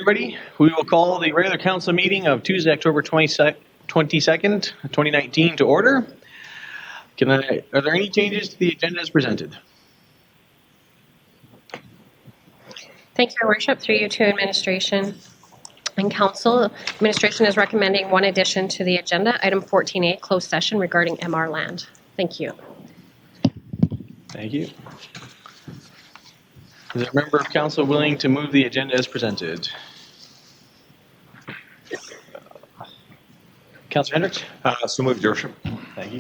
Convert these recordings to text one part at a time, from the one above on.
everybody. We will call the regular council meeting of Tuesday, October 22nd, 2019 to order. Are there any changes to the agenda as presented? Thank you, Your Worship. Through you to Administration and Council. Administration is recommending one addition to the agenda, item 14A, closed session regarding MR land. Thank you. Thank you. Is there a member of council willing to move the agenda as presented? Councillor Hendricks? So moved, Your Worship. Thank you.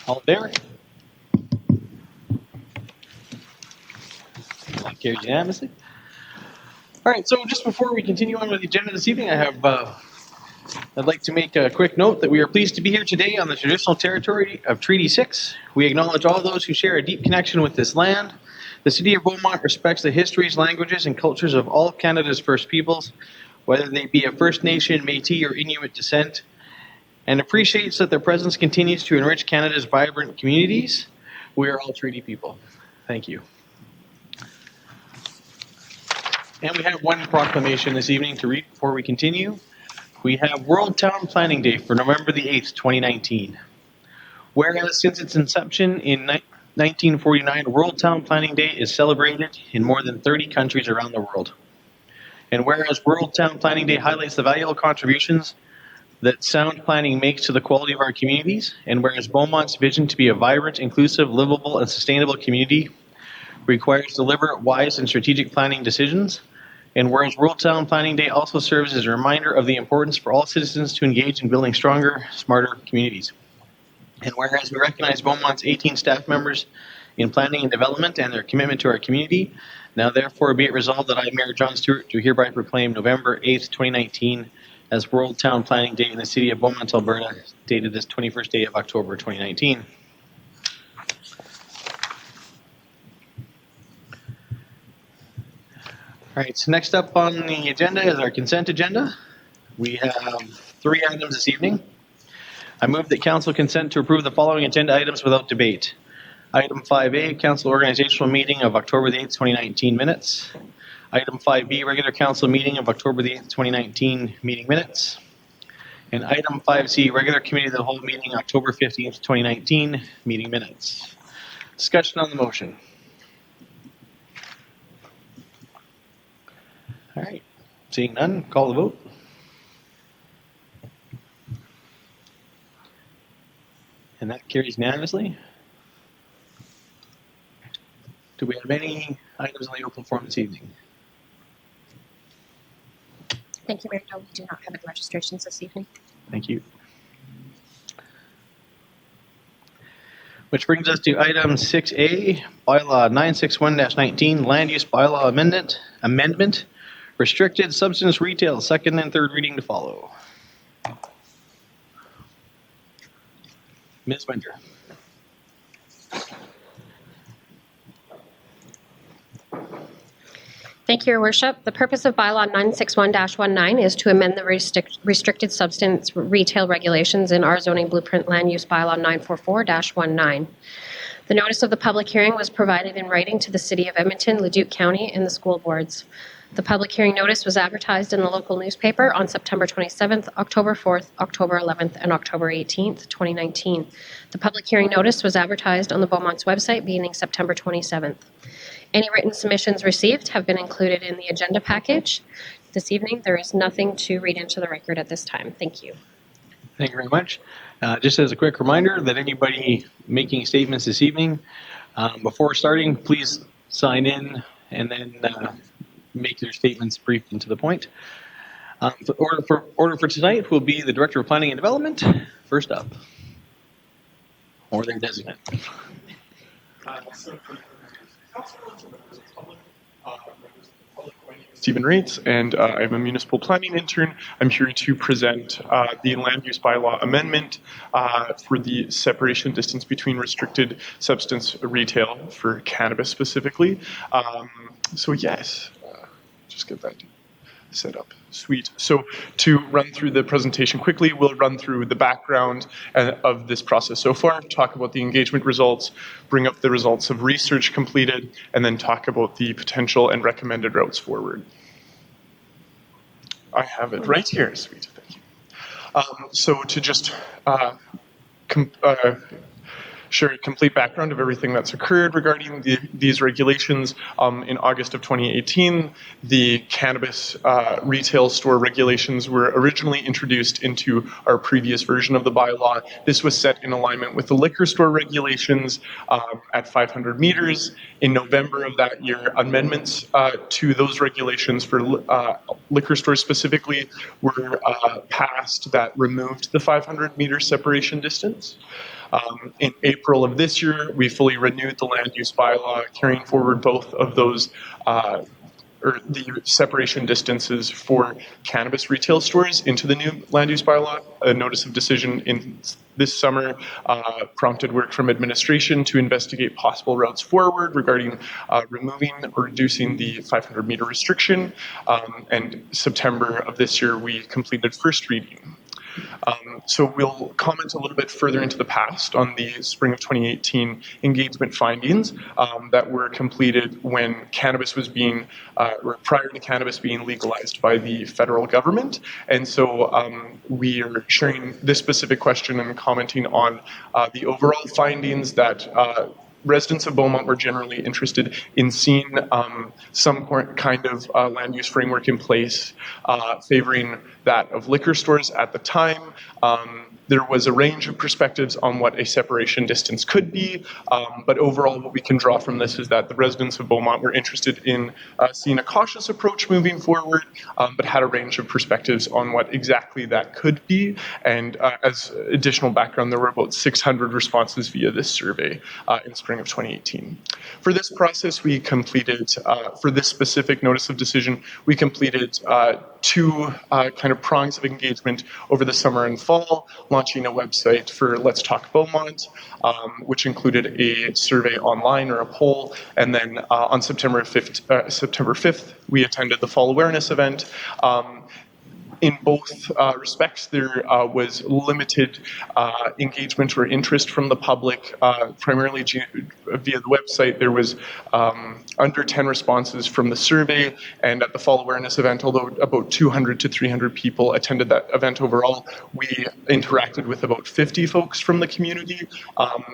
All in favor? That carries unanimously. All right, so just before we continue on with the agenda this evening, I'd like to make a quick note that we are pleased to be here today on the traditional territory of Treaty 6. We acknowledge all those who share a deep connection with this land. The City of Beaumont respects the histories, languages, and cultures of all Canada's First Peoples, whether they be of First Nation, Métis, or Inuit descent, and appreciates that their presence continues to enrich Canada's vibrant communities. We are all treaty people. Thank you. And we have one proclamation this evening to read before we continue. We have World Town Planning Day for November the 8th, 2019. Whereas since its inception in 1949, World Town Planning Day is celebrated in more than 30 countries around the world. And whereas World Town Planning Day highlights the valuable contributions that sound planning makes to the quality of our communities, and whereas Beaumont's vision to be a vibrant, inclusive, livable, and sustainable community requires deliberate, wise, and strategic planning decisions, and whereas World Town Planning Day also serves as a reminder of the importance for all citizens to engage in building stronger, smarter communities. And whereas we recognize Beaumont's 18 staff members in planning and development and their commitment to our community, now therefore be it resolved that I, Mayor John Stewart, do hereby proclaim November 8th, 2019 as World Town Planning Day in the City of Beaumont, Alberta, dated this 21st day of October, 2019. All right, so next up on the agenda is our consent agenda. We have 3 items this evening. I move that council consent to approve the following agenda items without debate. Item 5A, council organizational meeting of October the 8th, 2019 minutes. Item 5B, regular council meeting of October the 8th, 2019 meeting minutes. And item 5C, regular committee of the whole meeting October 15th, 2019 meeting minutes. Discussion on the motion. All right, seeing none, call the vote. And that carries unanimously. Do we have any items on the open forum this evening? Thank you, Mayor. No, we do not have any registrations this evening. Thank you. Which brings us to item 6A, Bylaw 961-19, Land Use Bylaw Amendment, Restricted Substance Retail, second and third reading to follow. Ms. Winter. Thank you, Your Worship. The purpose of Bylaw 961-19 is to amend the restricted substance retail regulations in our zoning blueprint land use Bylaw 944-19. The notice of the public hearing was provided in writing to the City of Edmonton, Leduc County, and the school boards. The public hearing notice was advertised in the local newspaper on September 27th, October 4th, October 11th, and October 18th, 2019. The public hearing notice was advertised on the Beaumont's website beginning September 27th. Any written submissions received have been included in the agenda package. This evening, there is nothing to read into the record at this time. Thank you. Thank you very much. Just as a quick reminder that anybody making statements this evening, before starting, please sign in and then make your statements brief and to the point. Order for tonight will be the Director of Planning and Development, first up, or their designate. Stephen Rates, and I'm a municipal planning intern. I'm here to present the land use bylaw amendment for the separation distance between restricted substance retail for cannabis specifically. So yes, just get that. set up. Sweet. So to run through the presentation quickly, we'll run through the background of this process so far, talk about the engagement results, bring up the results of research completed, and then talk about the potential and recommended routes forward. I have it right here. Sweet. Thank you. So to just share a complete background of everything that's occurred regarding these regulations. In August of 2018, the cannabis retail store regulations were originally introduced into our previous version of the bylaw. This was set in alignment with the liquor store regulations at 500 meters. In November of that year, amendments to those regulations for liquor stores specifically were passed that removed the 500-meter separation distance. In April of this year, we fully renewed the land use bylaw, carrying forward both of those, or the separation distances for cannabis retail stores into the new land use bylaw. A notice of decision in this summer prompted work from administration to investigate possible routes forward regarding removing or reducing the 500-meter restriction. And September of this year, we completed first reading. So we'll comment a little bit further into the past on the spring of 2018 engagement findings that were completed when cannabis was being, or prior to cannabis being legalized by the federal government. And so we are sharing this specific question and commenting on the overall findings that residents of Beaumont were generally interested in seeing some kind of land use framework in place favoring that of liquor stores at the time. There was a range of perspectives on what a separation distance could be, but overall what we can draw from this is that the residents of Beaumont were interested in seeing a cautious approach moving forward, but had a range of perspectives on what exactly that could be. And as additional background, there were about 600 responses via this survey in spring of 2018. For this process, we completed, for this specific notice of decision, we completed two kind of prongs of engagement over the summer and fall, launching a website for Let's Talk Beaumont, which included a survey online or a poll. And then on September 5th, we attended the fall awareness event. In both respects, there was limited engagement or interest from the public, primarily via the website. There was under 10 responses from the survey, and at the fall awareness event, although about 200 to 300 people attended that event overall, we interacted with about 50 folks from the community,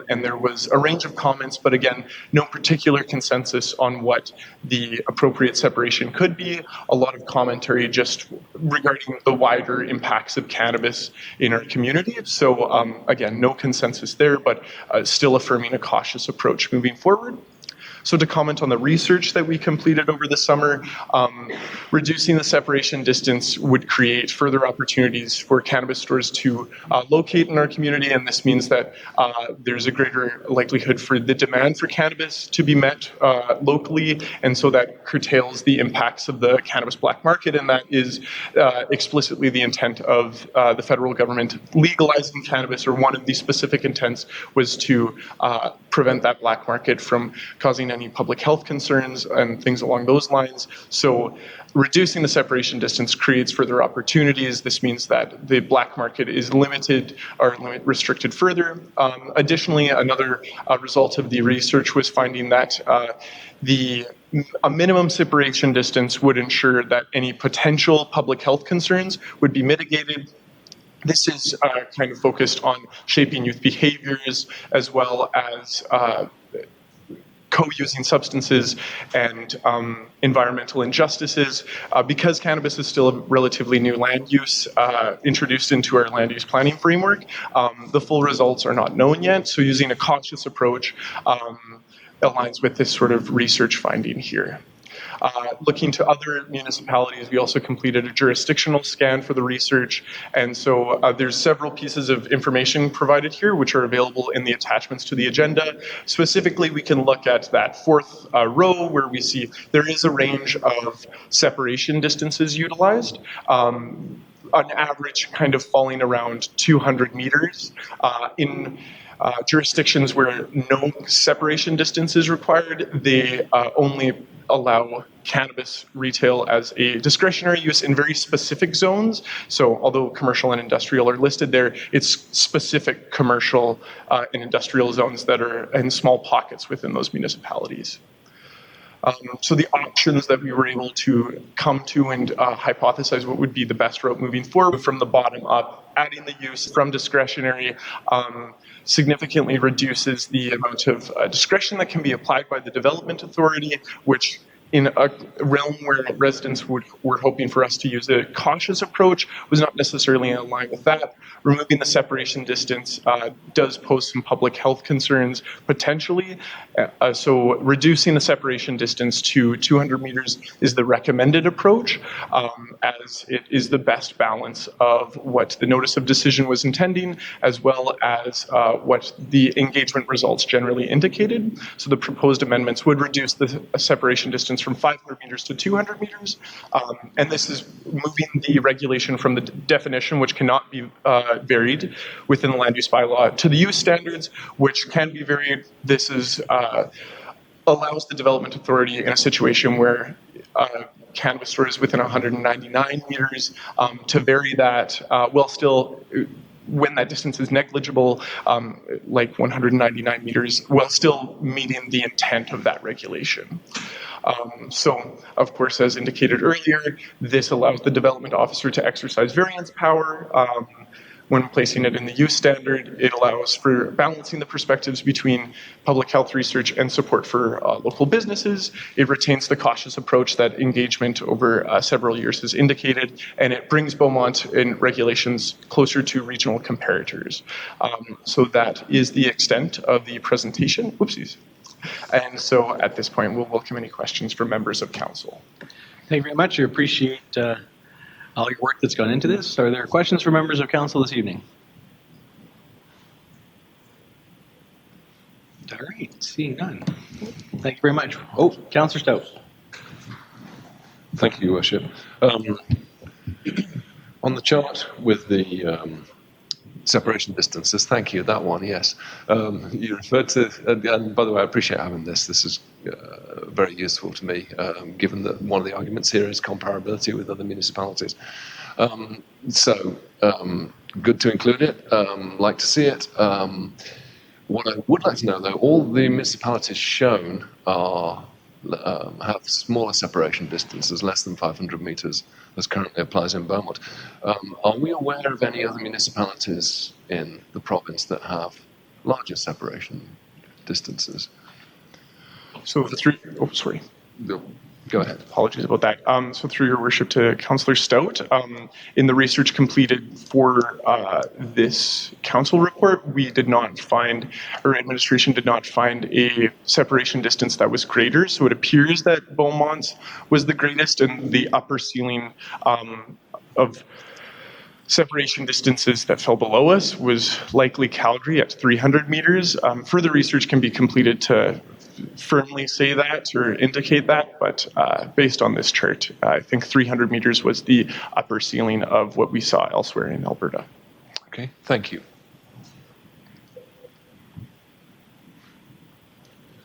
and there was a range of comments, but again, no particular consensus on what the appropriate separation could be. A lot of commentary just regarding the wider impacts of cannabis in our community. So again, no consensus there, but still affirming a cautious approach moving forward. So to comment on the research that we completed over the summer, reducing the separation distance would create further opportunities for cannabis stores to locate in our community, and this means that there's a greater likelihood for the demand for cannabis to be met locally, and so that curtails the impacts of the cannabis black market, and that is explicitly the intent of the federal government legalizing cannabis, or one of the specific intents was to prevent that black market from causing any public health concerns and things along those lines. So reducing the separation distance creates further opportunities. This means that the black market is limited or restricted further. Additionally, another result of the research was finding that a minimum separation distance would ensure that any potential public health concerns would be mitigated. This is kind of focused on shaping youth behaviors as well as co-using substances and environmental injustices. Because cannabis is still a relatively new land use introduced into our land use planning framework, the full results are not known yet. So using a cautious approach aligns with this sort of research finding here. Looking to other municipalities, we also completed a jurisdictional scan for the research, and so there's several pieces of information provided here which are available in the attachments to the agenda. Specifically, we can look at that fourth row where we see there is a range of separation distances utilized. On average, kind of falling around 200 meters. In jurisdictions where no separation distance is required, they only allow cannabis retail as a discretionary use in very specific zones. So although commercial and industrial are listed there, it's specific commercial and industrial zones that are in small pockets within those municipalities. So the options that we were able to come to and hypothesize what would be the best route moving forward from the bottom up, adding the use from discretionary significantly reduces the amount of discretion that can be applied by the development authority, which in a realm where residents were hoping for us to use a cautious approach was not necessarily in line with that. Removing the separation distance does pose some public health concerns potentially. So reducing the separation distance to 200 meters is the recommended approach, as it is the best balance of what the notice of decision was intending, as well as what the engagement results generally indicated. So the proposed amendments would reduce the separation distance from 500 meters to 200 meters. And this is moving the regulation from the definition, which cannot be varied within the land use bylaw, to the use standards, which can be varied. This is allows the development authority in a situation where cannabis store is within 199 meters to vary that while still, when that distance is negligible, like 199 meters, while still meeting the intent of that regulation. So, of course, as indicated earlier, this allows the development officer to exercise variance power. When placing it in the use standard, it allows for balancing the perspectives between public health research and support for local businesses. It retains the cautious approach that engagement over several years has indicated, and it brings Beaumont in regulations closer to regional comparators. So that is the extent of the presentation. Whoopsies. And so at this point, we'll welcome any questions from members of council. Thank you very much. I appreciate all your work that's gone into this. Are there questions from members of council this evening? All right, seeing none. Thank you very much. Oh, Councillor Stout. Thank you, Your Worship. On the chart with the separation distances, thank you, that one, yes. You referred to, and by the way, I appreciate having this. This is very useful to me, given that one of the arguments here is comparability with other municipalities. Good to include it, like to see it. What I would like to know, though, all the municipalities shown are have smaller separation distances, less than 500 meters, as currently applies in Beaumont. Are we aware of any other municipalities in the province that have larger separation distances? So sorry. Go ahead. Apologies about that. So through your worship to Councillor Stout, in the research completed for this council report, we did not find, or administration did not find, a separation distance that was greater. So it appears that Beaumont's was the greatest, and the upper ceiling of separation distances that fell below us was likely Calgary at 300 meters. Further research can be completed to firmly say that or indicate that, but based on this chart, I think 300 meters was the upper ceiling of what we saw elsewhere in Alberta. Okay, thank you.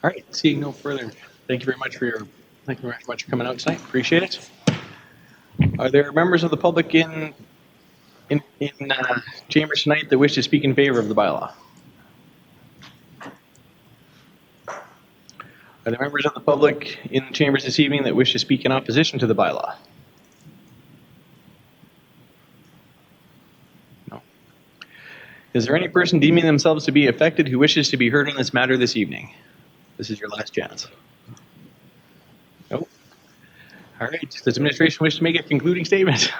All right, seeing no further. Thank you very much for coming out tonight. Appreciate it. Are there members of the public in chambers tonight that wish to speak in favor of the bylaw? Are there members of the public in chambers this evening that wish to speak in opposition to the bylaw? No. Is there any person deeming themselves to be affected who wishes to be heard on this matter this evening? This is your last chance. Nope. All right. Does administration wish to make a concluding statement?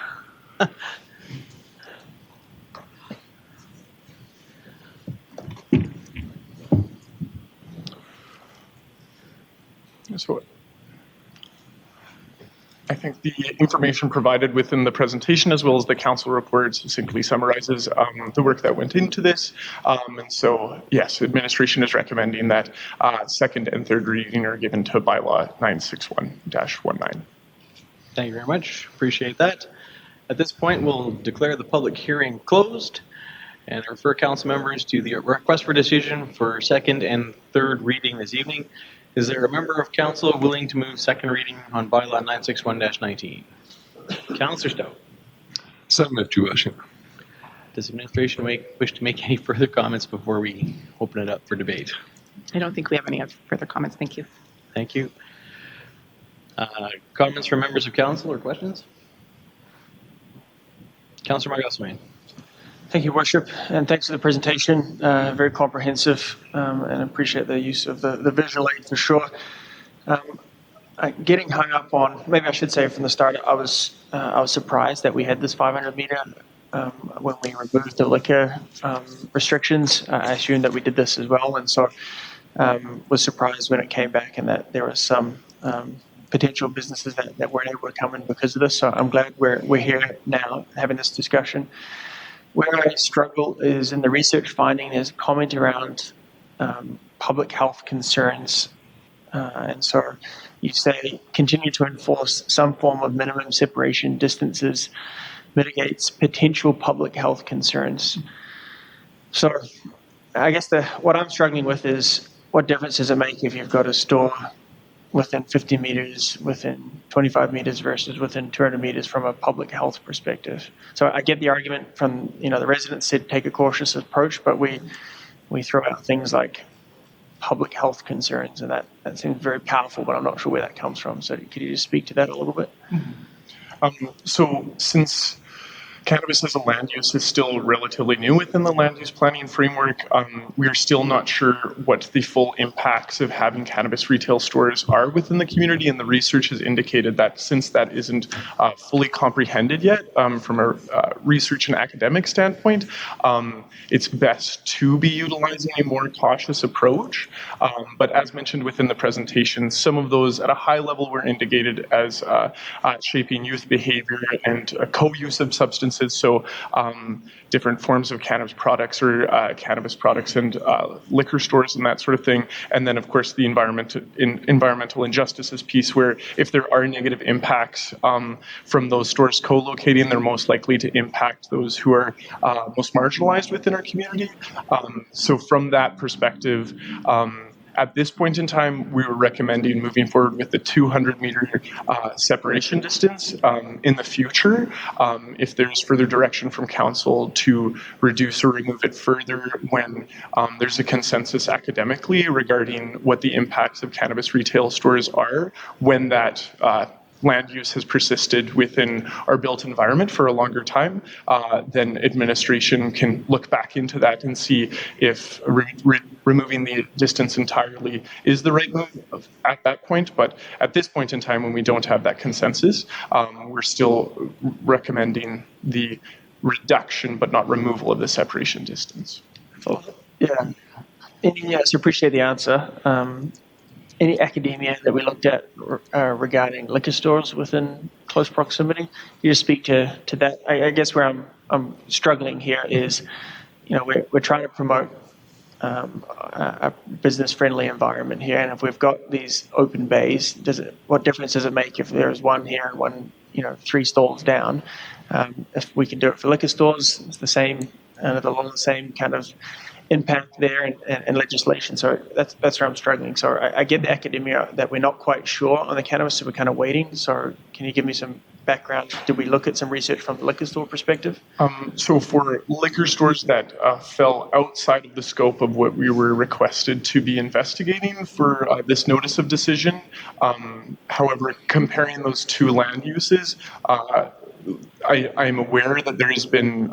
So I think the information provided within the presentation, as well as the council report, succinctly summarizes the work that went into this. And so, yes, administration is recommending that second and third reading are given to bylaw 961-19. Thank you very much. Appreciate that. At this point, we'll declare the public hearing closed. And I refer council members to the request for decision for second and third reading this evening. Is there a member of council willing to move second reading on bylaw 961-19? Councillor Stout. So moved, Your Worship. Does administration wish to make any further comments before we open it up for debate? I don't think we have any further comments. Thank you. Thank you. Comments from members of council or questions? Councillor Margoswain. Thank you, Worship, and thanks for the presentation. Very comprehensive, and appreciate the use of the visual aid for sure. Getting hung up on, maybe I should say from the start, I was surprised that we had this 500 meter when we removed the liquor restrictions. I assumed that we did this as well, and so was surprised when it came back and that there were some potential businesses that weren't able to come in because of this. So I'm glad we're here now having this discussion. Where I struggle is in the research finding is a comment around public health concerns. And so you say continue to enforce some form of minimum separation distances mitigates potential public health concerns. So I guess what I'm struggling with is what difference does it make if you've got a store within 50 meters, within 25 meters versus within 200 meters from a public health perspective? So I get the argument from, the residents said take a cautious approach, but we throw out things like public health concerns, and that seems very powerful, but I'm not sure where that comes from. So could you just speak to that a little bit? So since cannabis as a land use is still relatively new within the land use planning framework, we are still not sure what the full impacts of having cannabis retail stores are within the community, and the research has indicated that since that isn't fully comprehended yet from a research and academic standpoint, it's best to be utilizing a more cautious approach. But as mentioned within the presentation, some of those at a high level were indicated as shaping youth behavior and co-use of substances. So different forms of cannabis products or cannabis products and liquor stores and that sort of thing. And then, of course, the environmental injustices piece, where if there are negative impacts from those stores co-locating, they're most likely to impact those who are most marginalized within our community. So from that perspective, at this point in time, we were recommending moving forward with the 200-meter separation distance. In the future, if there's further direction from council to reduce or remove it further when there's a consensus academically regarding what the impacts of cannabis retail stores are, when that land use has persisted within our built environment for a longer time, then administration can look back into that and see if removing the distance entirely is the right move at that point. But at this point in time, when we don't have that consensus, we're still recommending the reduction but not removal of the separation distance. Yeah. Yes, I appreciate the answer. Any academia that we looked at regarding liquor stores within close proximity? Can you just speak to that? I guess where I'm struggling here is, we're trying to promote a business-friendly environment here, and if we've got these open bays, what difference does it make if there's one here and one, 3 stalls down? If we can do it for liquor stores, it's the same, the same kind of impact there and legislation. So that's where I'm struggling. So I get the academia that we're not quite sure on the cannabis, so we're kind of waiting. So can you give me some background? Did we look at some research from the liquor store perspective? So for liquor stores that fell outside of the scope of what we were requested to be investigating for this notice of decision, however, comparing those two land uses, I am aware that there has been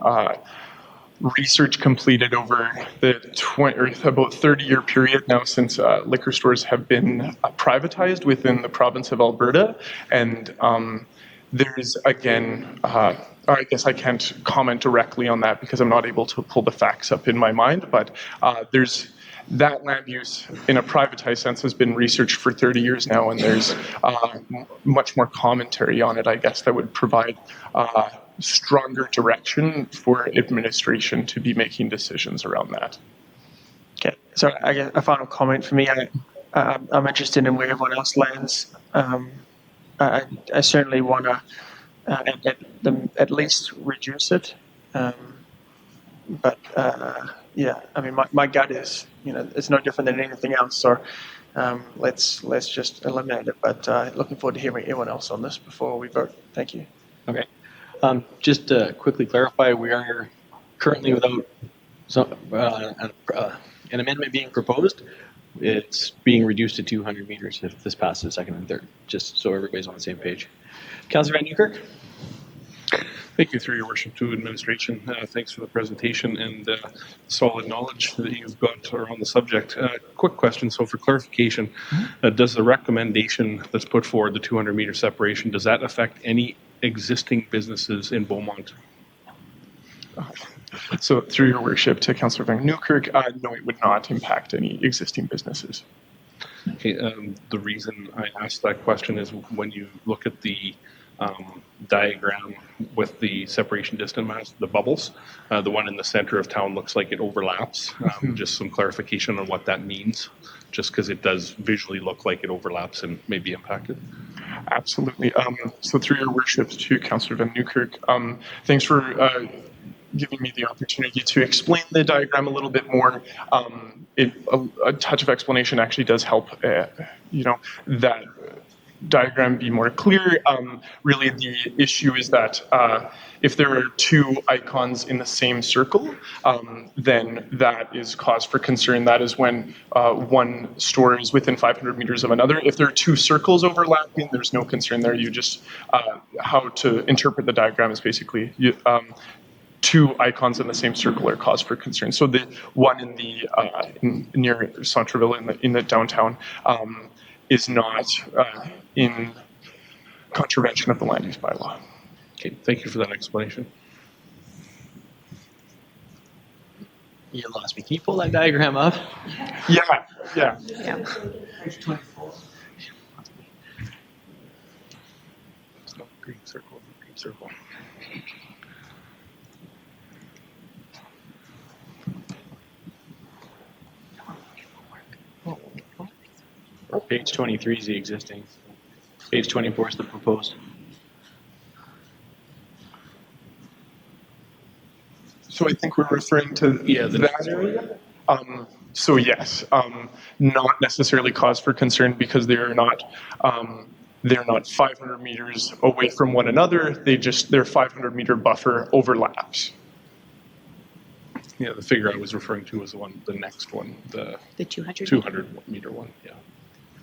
research completed over the about 30-year period now since liquor stores have been privatized within the province of Alberta. And there's, again, I guess I can't comment directly on that because I'm not able to pull the facts up in my mind, but there's that land use in a privatized sense has been researched for 30 years now, and there's much more commentary on it, I guess, that would provide stronger direction for administration to be making decisions around that. Okay, so I guess a final comment for me. I'm interested in where everyone else lands. I certainly want to at least reduce it. but yeah, I mean, my gut is, it's no different than anything else. So let's just eliminate it. But looking forward to hearing everyone else on this before we vote. Thank you. Okay. Just to quickly clarify, we are currently without an amendment being proposed. It's being reduced to 200 meters if this passes second and third, just so everybody's on the same page. Councillor Van Newkirk? Thank you, through your worship, to administration. Thanks for the presentation and solid knowledge that you've got around the subject. Quick question, so for clarification, does the recommendation that's put forward, the 200-meter separation, does that affect any existing businesses in Beaumont? So through your worship to Councillor Van Newkirk, no, it would not impact any existing businesses. Okay, the reason I asked that question is when you look at the diagram with the separation distance, the bubbles, the one in the center of town looks like it overlaps. Just some clarification on what that means, just because it does visually look like it overlaps and may be impacted. Absolutely. So through your worship to Councillor Van Newkirk, thanks for giving me the opportunity to explain the diagram a little bit more. A touch of explanation actually does help, that diagram be more clear. Really, the issue is that if there are two icons in the same circle, then that is cause for concern. That is when one store is within 500 meters of another. If there are two circles overlapping, there's no concern there. You just, how to interpret the diagram is basically, two icons in the same circle are cause for concern. So the one in the near Centreville in the downtown is not in contravention of the land use bylaw. Okay, thank you for that explanation. You lost me. Can you pull that diagram up? Yeah. Green circle, green circle. Page 23 is the existing. Page 24 is the proposed. So I think we're referring to that area. So yes, not necessarily cause for concern because they're not 500 meters away from one another. Their 500 meter buffer overlaps. Yeah, the figure I was referring to was the next one, the 200. 200 meter one. Yeah.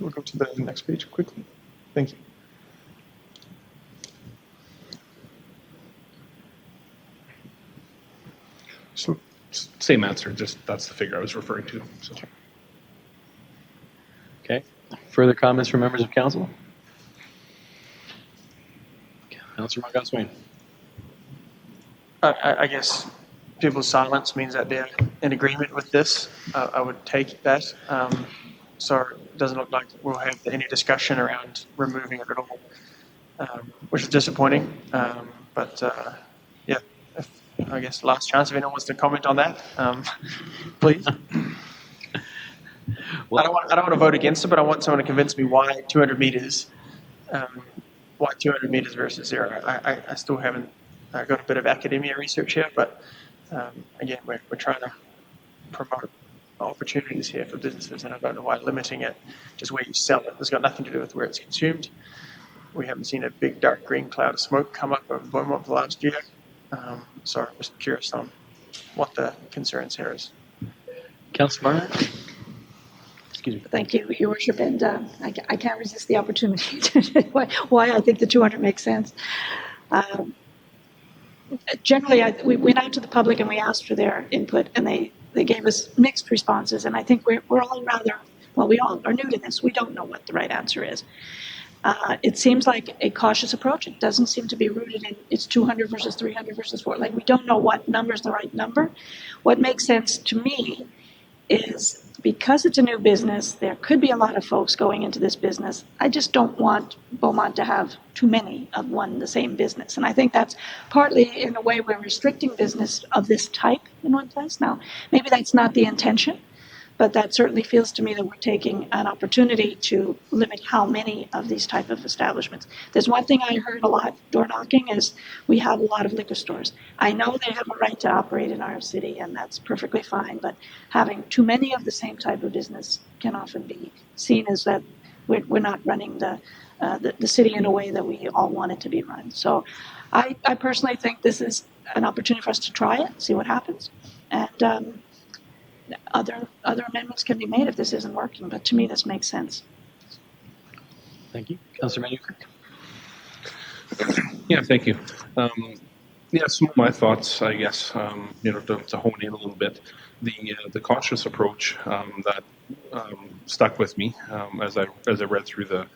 We'll go to the next page quickly. Thank you. So, Same answer, just that's the figure I was referring to. So. Okay. Further comments from members of council? Councillor Montgomery. I guess people's silence means that they're in agreement with this. I would take that. So it doesn't look like we'll have any discussion around removing it at all, which is disappointing. But yeah, I guess last chance if anyone wants to comment on that, please. Well, I don't want to vote against it, but I want someone to convince me why 200 meters, why 200 meters versus zero. I still haven't got a bit of academia research here, but again, we're trying to promote opportunities here for businesses, and I don't know why limiting it just where you sell it. It's got nothing to do with where it's consumed. We haven't seen a big dark green cloud of smoke come up over Beaumont for the last year. So I'm just curious on what the concerns here is. Councillor Martin? Excuse me. Thank you, Your Worship, and I can't resist the opportunity to why I think the 200 makes sense. Generally, we went out to the public and we asked for their input, and they gave us mixed responses, and I think we're all we all are new to this. We don't know what the right answer is. It seems like a cautious approach. It doesn't seem to be rooted in it's 200 versus 300 versus 4. Like, we don't know what number is the right number. What makes sense to me is because it's a new business, there could be a lot of folks going into this business. I just don't want Beaumont to have too many of the same business. And I think that's partly in a way we're restricting business of this type in one place. Now, maybe that's not the intention, But that certainly feels to me that we're taking an opportunity to limit how many of these type of establishments. There's one thing I heard a lot door knocking is we have a lot of liquor stores. I know they have a right to operate in our city, and that's perfectly fine, but having too many of the same type of business can often be seen as that we're not running the city in a way that we all want it to be run. So I personally think this is an opportunity for us to try it, see what happens. And other amendments can be made if this isn't working, but to me, this makes sense. Thank you. Councillor Manuker. Yeah, thank you. Yeah, some of my thoughts, I guess, to hone in a little bit, the cautious approach that stuck with me as I read through the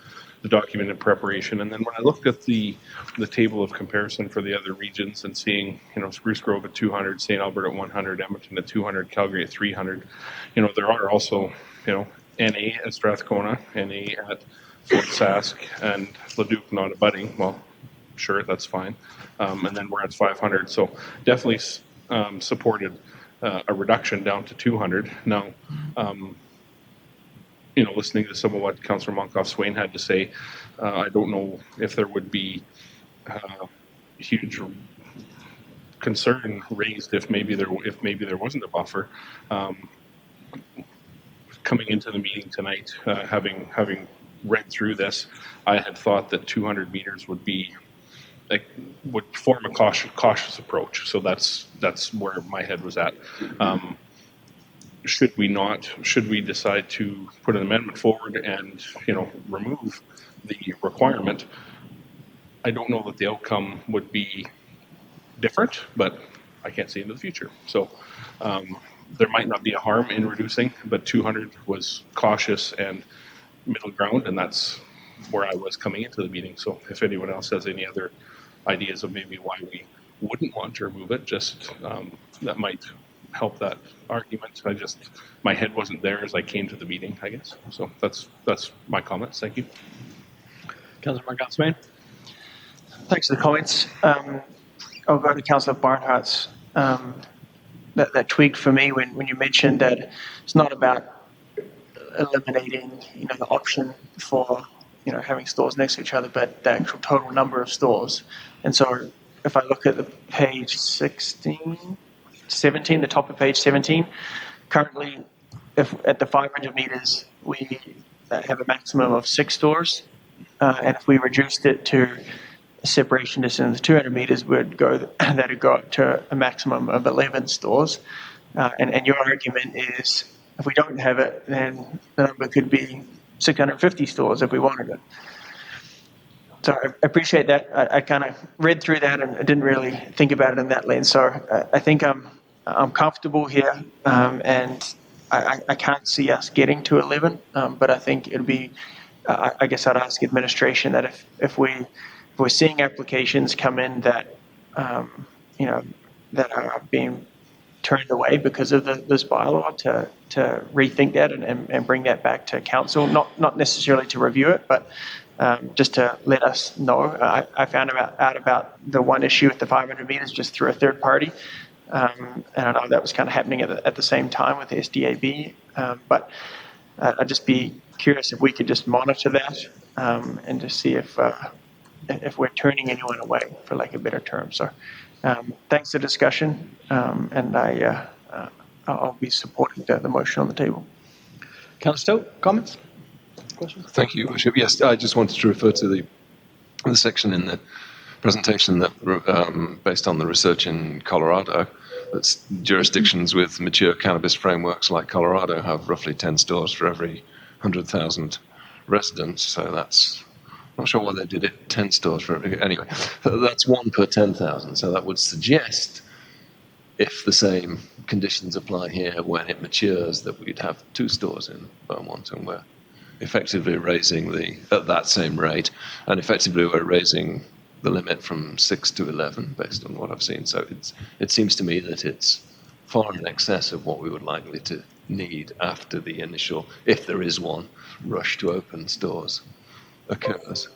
document in preparation, and then when I looked at the table of comparison for the other regions and seeing, Spruce Grove at 200, St. Albert at 100, Edmonton at 200, Calgary at 300, there are also, NA at Strathcona, NA at Fort Sask, and Leduc not abutting. Well, sure, that's fine. And then we're at 500. So definitely supported a reduction down to 200. Now, listening to some of what Councillor Monkoff-Swain had to say, I don't know if there would be huge concern raised if maybe there wasn't a buffer. Coming into the meeting tonight, having read through this, I had thought that 200 meters would form a cautious approach. So that's where my head was at. Should we decide to put an amendment forward and remove the requirement, I don't know that the outcome would be different, but I can't see into the future. So there might not be a harm in reducing, but 200 was cautious and middle ground, and that's where I was coming into the meeting. So if anyone else has any other ideas of maybe why we wouldn't want to remove it, just that might help that argument. My head wasn't there as I came to the meeting, I guess. So that's my comments. Thank you. Councillor Monkoff-Swain. Thanks for the comments. I'll go to Councillor Barnhart's. That tweaked for me when you mentioned that it's not about eliminating, the option for, having stores next to each other, but the actual total number of stores. And so if I look at the page 17, the top of page 17, currently, if at the 500 meters, we have a maximum of 6 stores. And if we reduced it to a separation distance of 200 meters, that'd go up to a maximum of 11 stores. And your argument is if we don't have it, then the number could be 650 stores if we wanted it. So I appreciate that. I kind of read through that and I didn't really think about it in that lens. So I think I'm comfortable here, and I can't see us getting to 11. But I think it'd be, I guess I'd ask administration that if we're seeing applications come in that that are being turned away because of this bylaw, to rethink that and bring that back to council, not necessarily to review it, but just to let us know. I found out about the one issue with the 500 meters just through a third party, and I know that was kind of happening at the same time with the SDAB, but I'd just be curious if we could just monitor that and just see if we're turning anyone away, for lack of a better term. So thanks for the discussion, and I'll be supporting the motion on the table. Councillor Stowe, comments? Questions? Thank you, Worship. Yes, I just wanted to refer to the section in the presentation that based on the research in Colorado, that jurisdictions with mature cannabis frameworks like Colorado have roughly 10 stores for every 100,000 residents. So that's, not sure why they did it 10 stores for every, anyway, that's 1 per 10,000. So that would suggest, if the same conditions apply here when it matures, that we'd have 2 stores in Beaumont, and we're effectively raising at that same rate, and effectively we're raising the limit from 6 to 11 based on what I've seen. So it seems to me that it's far in excess of what we would likely to need after the initial, if there is one, rush to open stores occurs.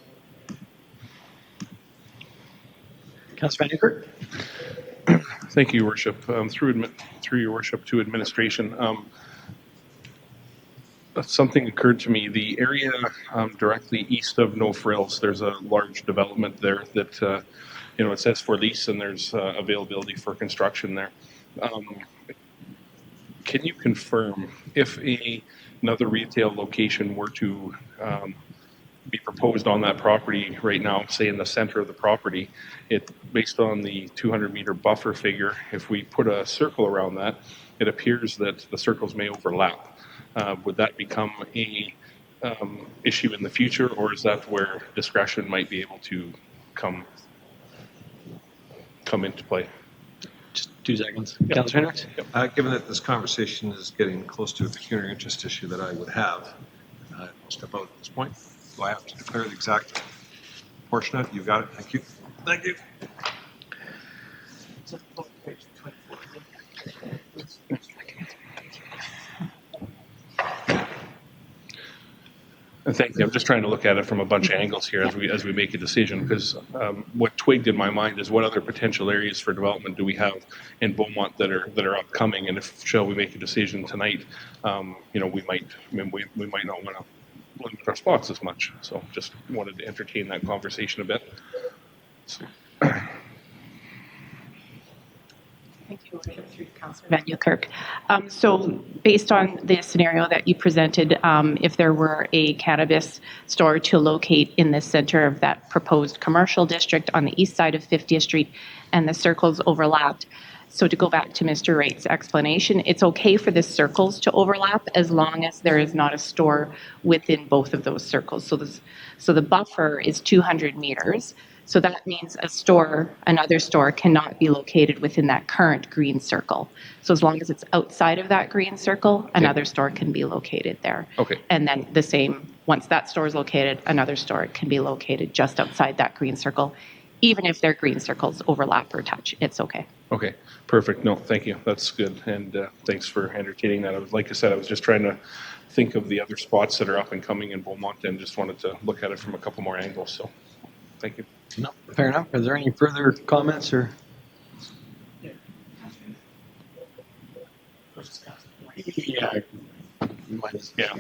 Councillor Van Newkirk. Thank you, Your Worship. Through your worship to administration, something occurred to me. The area directly east of No Frills, there's a large development there that, it says for lease and there's availability for construction there. Can you confirm if another retail location were to be proposed on that property right now, say in the center of the property, based on the 200-meter buffer figure, if we put a circle around that, it appears that the circles may overlap. Would that become a issue in the future, or is that where discretion might be able to come into play? Just 2 seconds. Councillor Hendricks? Given that this conversation is getting close to a pecuniary interest issue that I would have, I'll step out at this point. Do I have to declare the exact portion of it? You've got it. Thank you. Thank you. Thank you. I'm just trying to look at it from a bunch of angles here as we make a decision, because what twigged in my mind is what other potential areas for development do we have in Beaumont that are upcoming, and if shall we make a decision tonight, we might not want to limit our spots as much. So just wanted to entertain that conversation a bit. So. Thank you, Councillor Van Newkirk. So based on the scenario that you presented, if there were a cannabis store to locate in the center of that proposed commercial district on the east side of 50th Street and the circles overlapped, so to go back to Mr. Wright's explanation, it's okay for the circles to overlap as long as there is not a store within both of those circles. So the buffer is 200 meters. So that means another store cannot be located within that current green circle. So as long as it's outside of that green circle, another store can be located there. Okay. And then the same, once that store is located, another store can be located just outside that green circle. Even if their green circles overlap or touch, it's okay. Okay, perfect. No, thank you. That's good. And thanks for entertaining that. Like I said, I was just trying to think of the other spots that are up and coming in Beaumont and just wanted to look at it from a couple more angles. So thank you. No, fair enough. Is there any further comments or? Yeah. Yeah.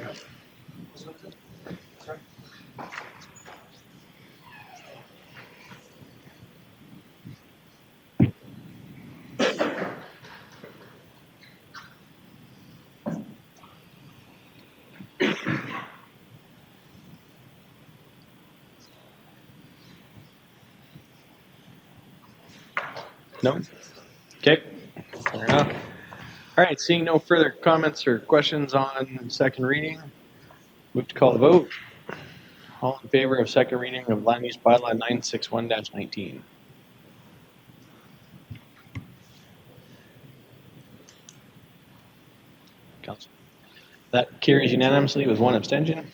No? Okay. Fair enough. All right, seeing no further comments or questions on second reading, move to call the vote. All in favor of second reading of Land Use Bylaw 961-19? Council. That carries unanimously with one abstention.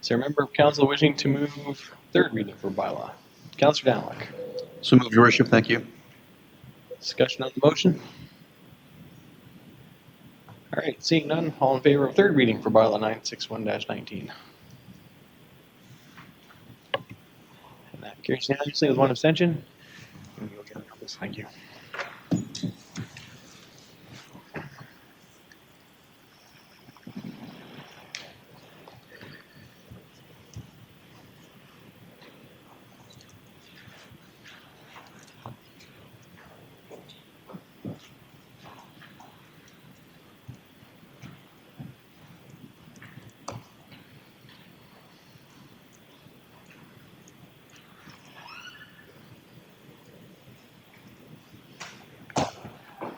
Is there a member of council wishing to move third reading for bylaw? Councillor Danwick. So move, Your Worship. Thank you. Discussion on the motion? All right, seeing none, all in favor of third reading for bylaw 961-19? And that carries unanimously with one abstention. Thank you.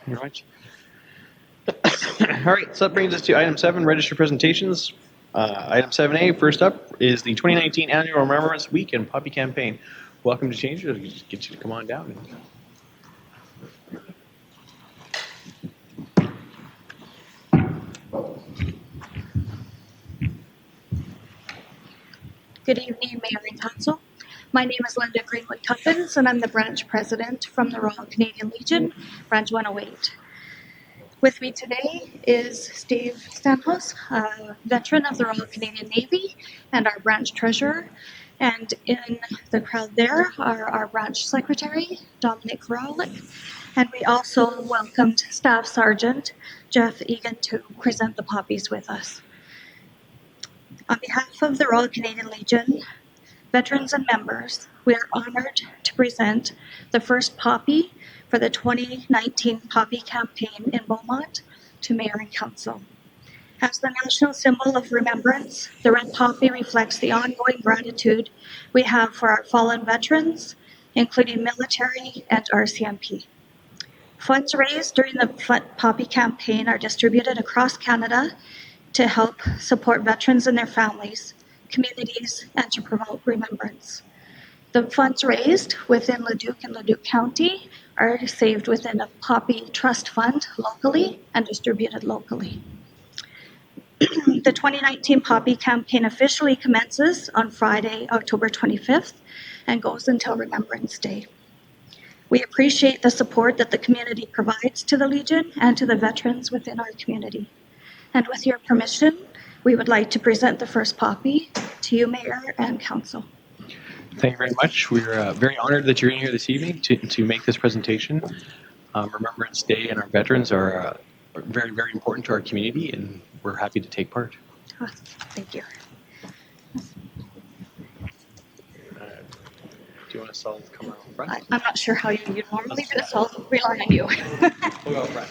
All right. All right, so that brings us to item 7, register presentations. Item 7A, first up, is the 2019 Annual Remembrance Week and Puppy Campaign. Welcome to Change. I'll just get you to come on down. Good evening, Mayor and Council. My name is Linda Greenwood Tuffins, and I'm the branch president from the Royal Canadian Legion, Branch 108. With me today is Steve Stanhouse, a veteran of the Royal Canadian Navy and our branch treasurer. And in the crowd there are our branch secretary, Dominic Rowlick. And we also welcomed Staff Sergeant Jeff Egan to present the puppies with us. On behalf of the Royal Canadian Legion, veterans and members, we are honored to present the first poppy for the 2019 Poppy Campaign in Beaumont to Mayor and Council. As the national symbol of remembrance, the red poppy reflects the ongoing gratitude we have for our fallen veterans, including military and RCMP. Funds raised during the Poppy campaign are distributed across Canada to help support veterans and their families, communities, and to promote remembrance. The funds raised within Leduc and Leduc County are saved within a Poppy Trust Fund locally and distributed locally. The 2019 Poppy campaign officially commences on Friday, October 25th, and goes until Remembrance Day. We appreciate the support that the community provides to the Legion and to the veterans within our community. And with your permission, we would like to present the first poppy to you, Mayor and Council. Thank you very much. We're very honored that you're in here this evening to make this presentation. Remembrance Day and our veterans are very, very important to our community, and we're happy to take part. Thank you. Do you want us all to come around front? I'm not sure how you normally do this, so I'll rely on you. We'll go front.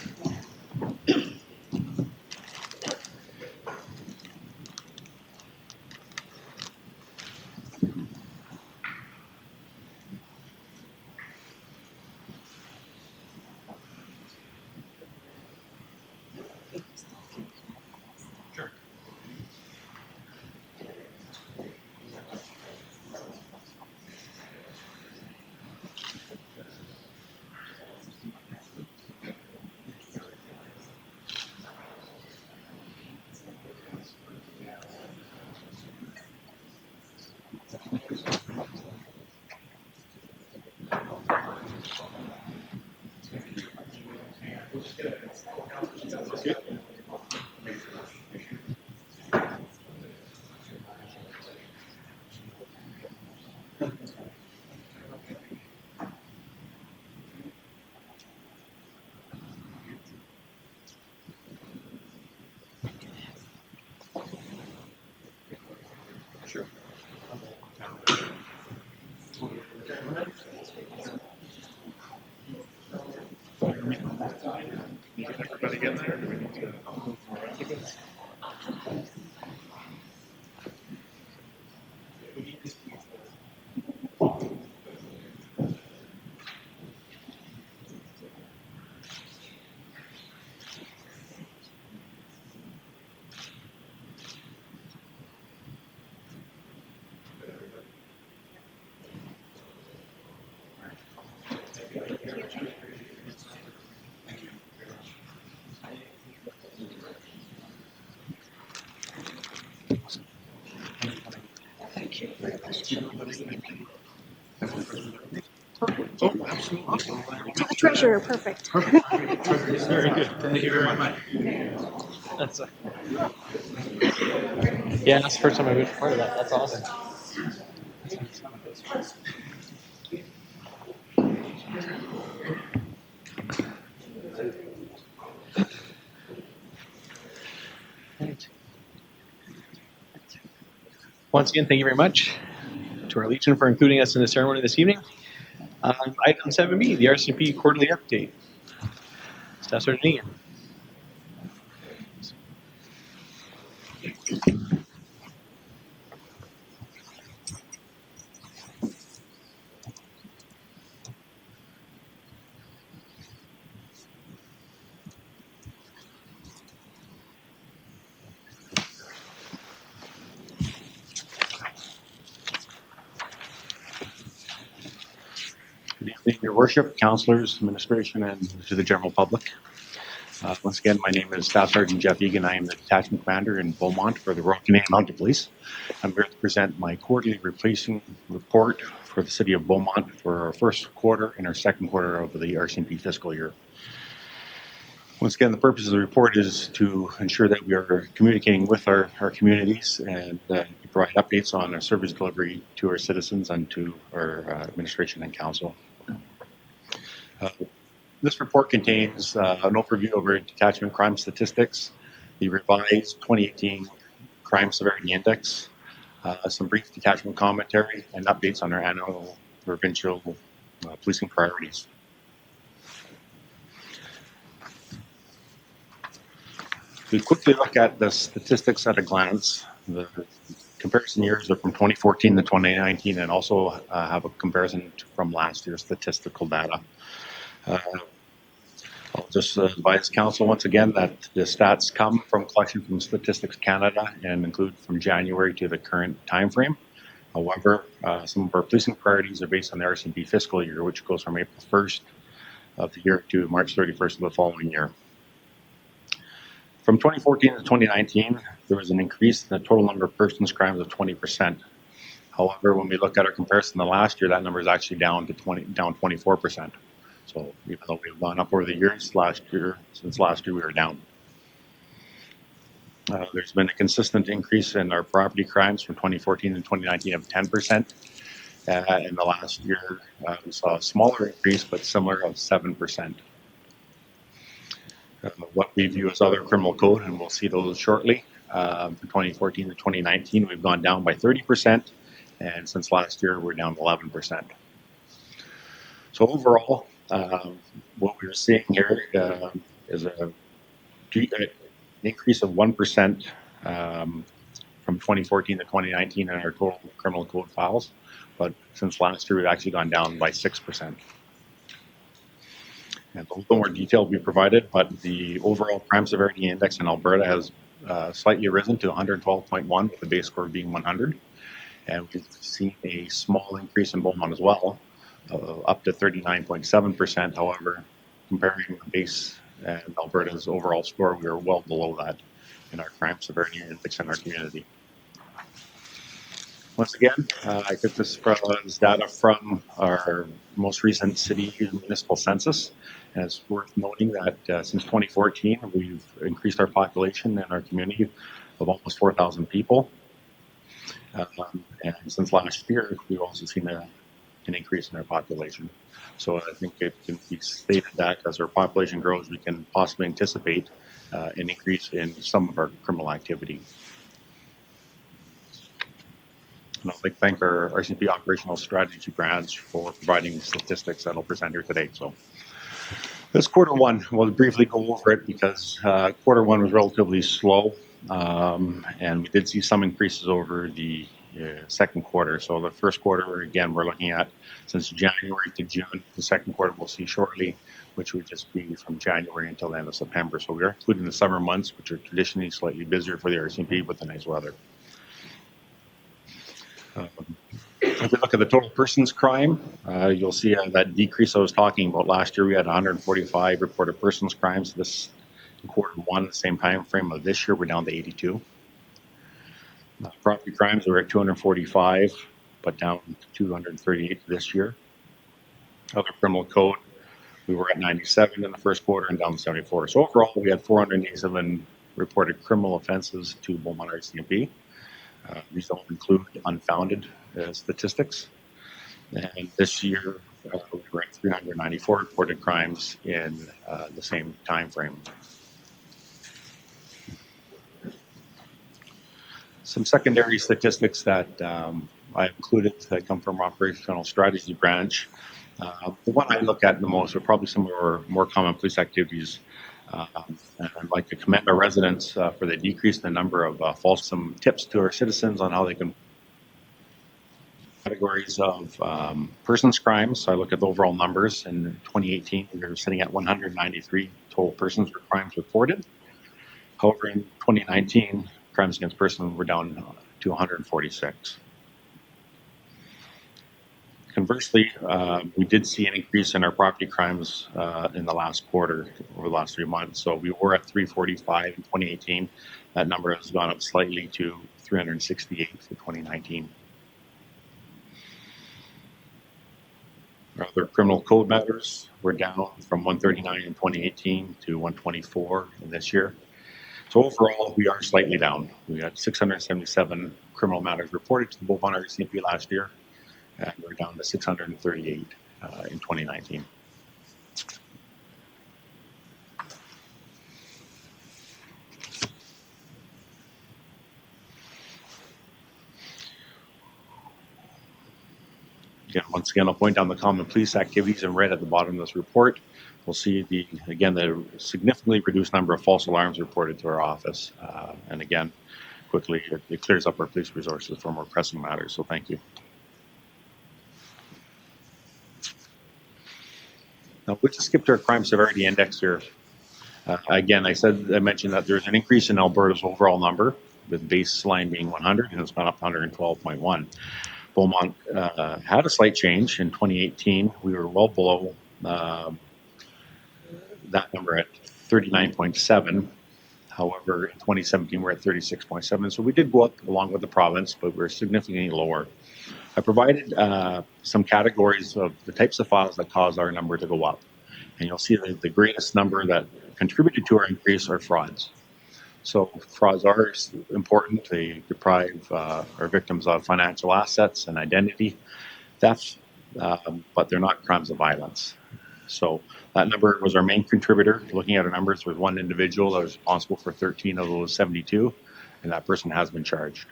Sure. Everybody get there? Or do we need to move around again? Thank you very much. Oh, absolutely. To the treasurer, perfect. Very good. Thank you very much. That's yeah, that's the first time I've been part of that. That's awesome. Once again, thank you very much to our Legion for including us in the ceremony this evening. Item 7B, the RCMP quarterly update. Staff Sergeant Egan. Good evening, Your Worship, councillors, administration, and to the general public. Once again, my name is Staff Sergeant Jeff Egan. I am the detachment commander in Beaumont for the Royal Canadian Mounted Police. I'm here to present my quarterly replacing report for the city of Beaumont for our first quarter and our second quarter of the RCMP fiscal year. Once again, the purpose of the report is to ensure that we are communicating with our communities and to provide updates on our service delivery to our citizens and to our administration and council. This report contains an overview of our detachment crime statistics, the revised 2018 crime severity index, some brief detachment commentary, and updates on our annual provincial policing priorities. We quickly look at the statistics at a glance. The comparison years are from 2014 to 2019, and also have a comparison from last year's statistical data. I'll just advise council once again that the stats come from collection from Statistics Canada and include from January to the current time frame. However, some of our policing priorities are based on the RCMP fiscal year, which goes from April 1st of the year to March 31st of the following year. From 2014 to 2019, there was an increase in the total number of persons crimes of 20%. However, when we look at our comparison to last year, that number is actually down 24%. So even though we've gone up over the years, since last year we were down. There's been a consistent increase in our property crimes from 2014 to 2019 of 10%. In the last year, we saw a smaller increase, but similar of 7%. What we view as other criminal code, and we'll see those shortly, from 2014 to 2019, we've gone down by 30%, and since last year, we're down 11%. So overall, what we're seeing here is an increase of 1% from 2014 to 2019 in our total criminal code files, but since last year, we've actually gone down by 6%. And a little more detail will be provided, but the overall crime severity index in Alberta has slightly risen to 112.1, with the base score being 100. And we've seen a small increase in Beaumont as well, up to 39.7%. However, comparing the base and Alberta's overall score, we are well below that in our crime severity index in our community. Once again, I took this data from our most recent city municipal census, and it's worth noting that since 2014, we've increased our population in our community of almost 4,000 people. And since last year, we've also seen an increase in our population. So I think it can be stated that as our population grows, we can possibly anticipate an increase in some of our criminal activity. And I'd like to thank our RCMP Operational Strategy Branch for providing statistics that I'll present here today. So this quarter one, we'll briefly go over it because quarter one was relatively slow, and we did see some increases over the second quarter. So the first quarter, again, we're looking at since January to June. The second quarter we'll see shortly, which would just be from January until the end of September. So we're including the summer months, which are traditionally slightly busier for the RCMP with the nice weather. If we look at the total persons crime, you'll see that decrease I was talking about. Last year we had 145 reported persons crimes. This quarter one, the same time frame of this year, we're down to 82. Property crimes were at 245, but down to 238 this year. Other criminal code, we were at 97 in the first quarter and down to 74. So overall, we had 487 reported criminal offenses to Beaumont RCMP. These don't include unfounded statistics. And this year, we were at 394 reported crimes in the same time frame. Some secondary statistics that I included that come from Operational Strategy Branch. The one I look at the most are probably some of our more common police activities. And I'd like to commend our residents for the decrease in the number of some tips to our citizens on how they can categories of persons crimes. So I look at the overall numbers. In 2018, we were sitting at 193 total persons or crimes reported. However, in 2019, crimes against persons were down to 146. Conversely, we did see an increase in our property crimes in the last quarter, over the last 3 months. So we were at 345 in 2018. That number has gone up slightly to 368 for 2019. Our other criminal code matters were down from 139 in 2018 to 124 in this year. So overall, we are slightly down. We had 677 criminal matters reported to the Beaumont RCMP last year, and we're down to 638 in 2019. And once again, I'll point down the common police activities in red at the bottom of this report. We'll see the significantly reduced number of false alarms reported to our office. And again, quickly, it clears up our police resources for more pressing matters. So thank you. Now, we'll just skip to our crime severity index here. Again, I mentioned that there's an increase in Alberta's overall number, with baseline being 100, and it's gone up to 112.1. Beaumont had a slight change in 2018. We were well below that number at 39.7. However, in 2017, we're at 36.7. So we did go up along with the province, but we're significantly lower. I provided some categories of the types of files that cause our number to go up. And you'll see that the greatest number that contributed to our increase are frauds. So frauds are important. They deprive our victims of financial assets and identity theft, but they're not crimes of violence. So that number was our main contributor. Looking at our numbers, there was one individual that was responsible for 13 of those 72, and that person has been charged.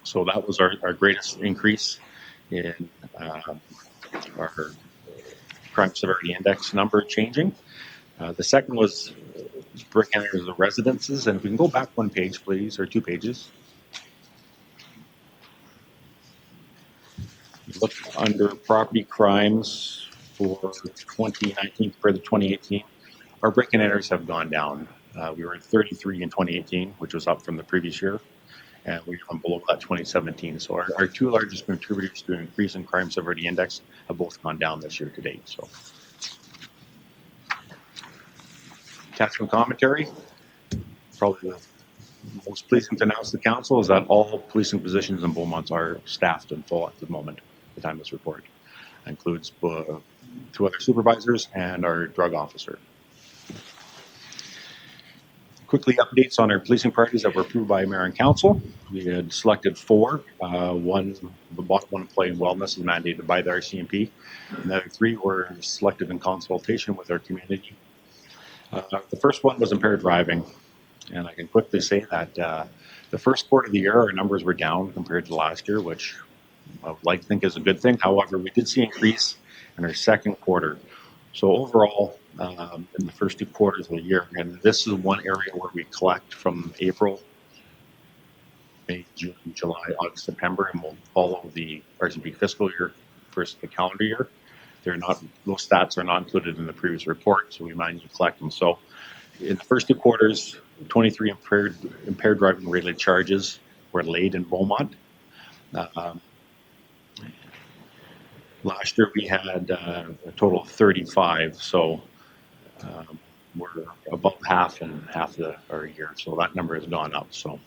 So that was our greatest increase in our crime severity index number changing. The second was breaking into the residences, and if we can go back one page, please, or 2 pages. Look under property crimes for 2019 compared to 2018. Our break-in enters have gone down. We were at 33 in 2018, which was up from the previous year, and we've gone below that 2017. So our 2 largest contributors to an increase in crime severity index have both gone down this year to date. So, attachment commentary. Probably the most pleasing to announce to council is that all policing positions in Beaumont are staffed and full at the moment. At the time of this report includes 2 other supervisors and our drug officer. Quickly, updates on our policing priorities that were approved by Mayor and Council. We had selected 4. One employee in wellness is mandated by the RCMP, and the other 3 were selected in consultation with our community. The first one was impaired driving, and I can quickly say that the first quarter of the year, our numbers were down compared to last year, which I would like to think is a good thing. However, we did see an increase in our second quarter. So overall, in the first 2 quarters of the year, and this is one area where we collect from April, May, June, July, August, September, and we'll follow the RCMP fiscal year versus the calendar year. Those stats are not included in the previous report, so we managed to collect them. So in the first 2 quarters, 23 impaired driving related charges were laid in Beaumont. Last year we had a total of 35, so we're about half our year. So that number has gone up. So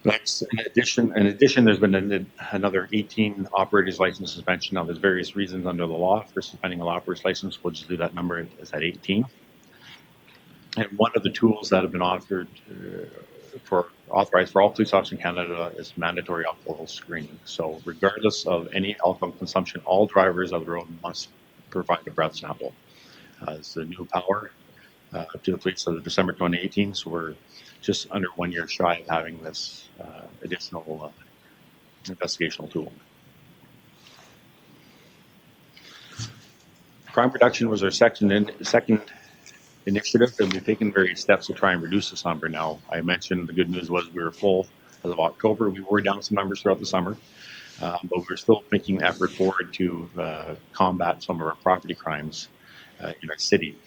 next, in addition, there's been another 18 operators license suspension. Now, there's various reasons under the law for suspending an operator's license. We'll just do that number is at 18. And one of the tools that have been authorized for all police officers in Canada is mandatory alcohol screening. So regardless of any alcohol consumption, all drivers of the road must provide a breath sample. It's the new power to the police of December 2018. So we're just under 1 year shy of having this additional investigational tool. Crime reduction was our second initiative, and we've taken various steps to try and reduce this number. Now, I mentioned the good news was we were full as of October. We were down some numbers throughout the summer, but we're still making an effort forward to combat some of our property crimes in our city.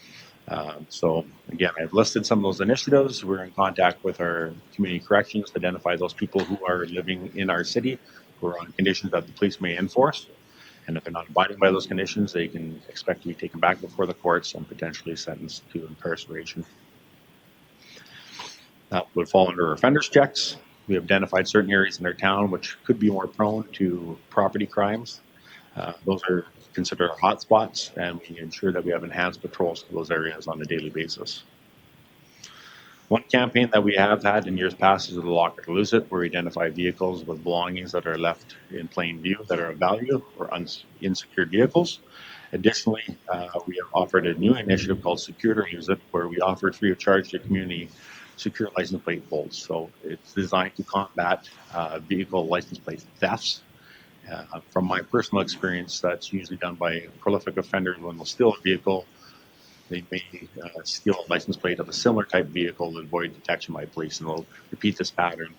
So again, I've listed some of those initiatives. We're in contact with our community corrections to identify those people who are living in our city who are on conditions that the police may enforce. And if they're not abiding by those conditions, they can expect to be taken back before the courts and potentially sentenced to incarceration. That would fall under offenders checks. We have identified certain areas in our town which could be more prone to property crimes. Those are considered our hotspots, and we ensure that we have enhanced patrols to those areas on a daily basis. One campaign that we have had in years past is the Lock It or Lose It, where we identify vehicles with belongings that are left in plain view that are of value or unsecured vehicles. Additionally, we have offered a new initiative called Secure or Use It, where we offer free of charge to community secure license plate holds. So it's designed to combat vehicle license plate thefts From my personal experience, that's usually done by prolific offenders when they'll steal a vehicle. They may steal a license plate of a similar type vehicle to avoid detection by police, and they'll repeat this pattern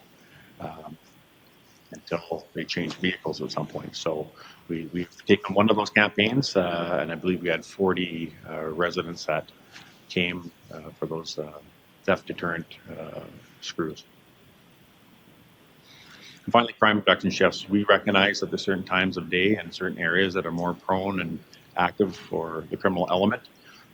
until they change vehicles at some point. So we've taken one of those campaigns, and I believe we had 40 residents that came for those theft deterrent screws. And finally, crime reduction shifts. We recognize that there's certain times of day and certain areas that are more prone and active for the criminal element.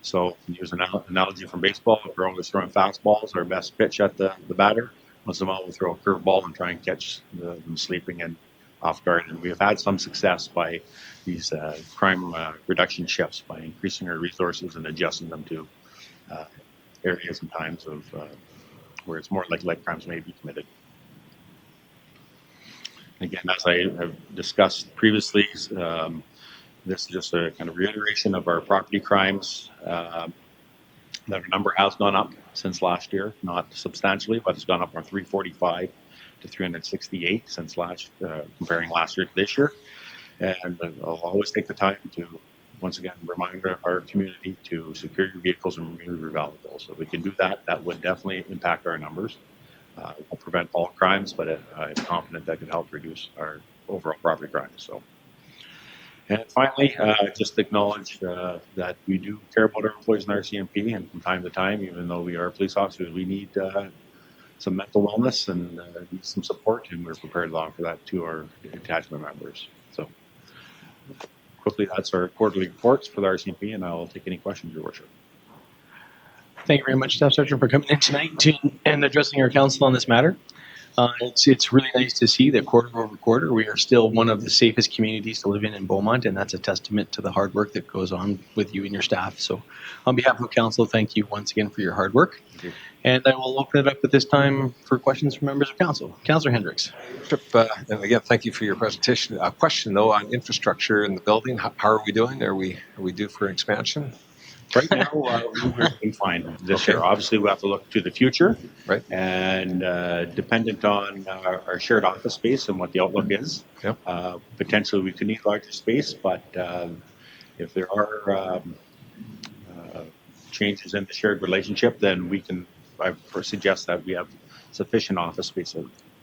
So use an analogy from baseball. If we're always throwing fastballs, our best pitch at the batter. Once in a while, we'll throw a curveball and try and catch them sleeping and off guard. And we have had some success by these crime reduction shifts by increasing our resources and adjusting them to areas and times of where it's more likely crimes may be committed. Again, as I have discussed previously, this is just a kind of reiteration of our property crimes. That our number has gone up since last year, not substantially, but it's gone up from 345 to 368 since comparing last year to this year. And I'll always take the time to, once again, remind our community to secure your vehicles and remove your valuables. So if we can do that, that would definitely impact our numbers. It won't prevent all crimes, but I'm confident that could help reduce our overall property crimes. So, and finally, just acknowledge that we do care about our employees in RCMP, and from time to time, even though we are police officers, we need some mental wellness and need some support, and we're prepared to offer that to our detachment members. So, quickly, that's our quarterly reports for the RCMP, and I'll take any questions, Your Worship. Thank you very much, Staff Sergeant, for coming in tonight and addressing our council on this matter. It's really nice to see that quarter over quarter we are still one of the safest communities to live in Beaumont, and that's a testament to the hard work that goes on with you and your staff. So on behalf of council, thank you once again for your hard work. And I will open it up at this time for questions from members of council. Councillor Hendricks. And again, thank you for your presentation. A question though on infrastructure in the building. How are we doing? Are we due for expansion? Right now, we're doing fine this year. Obviously, we have to look to the future, right? And dependent on our shared office space and what the outlook is, potentially we could need larger space. But if there are changes in the shared relationship, then we can. I suggest that we have sufficient office space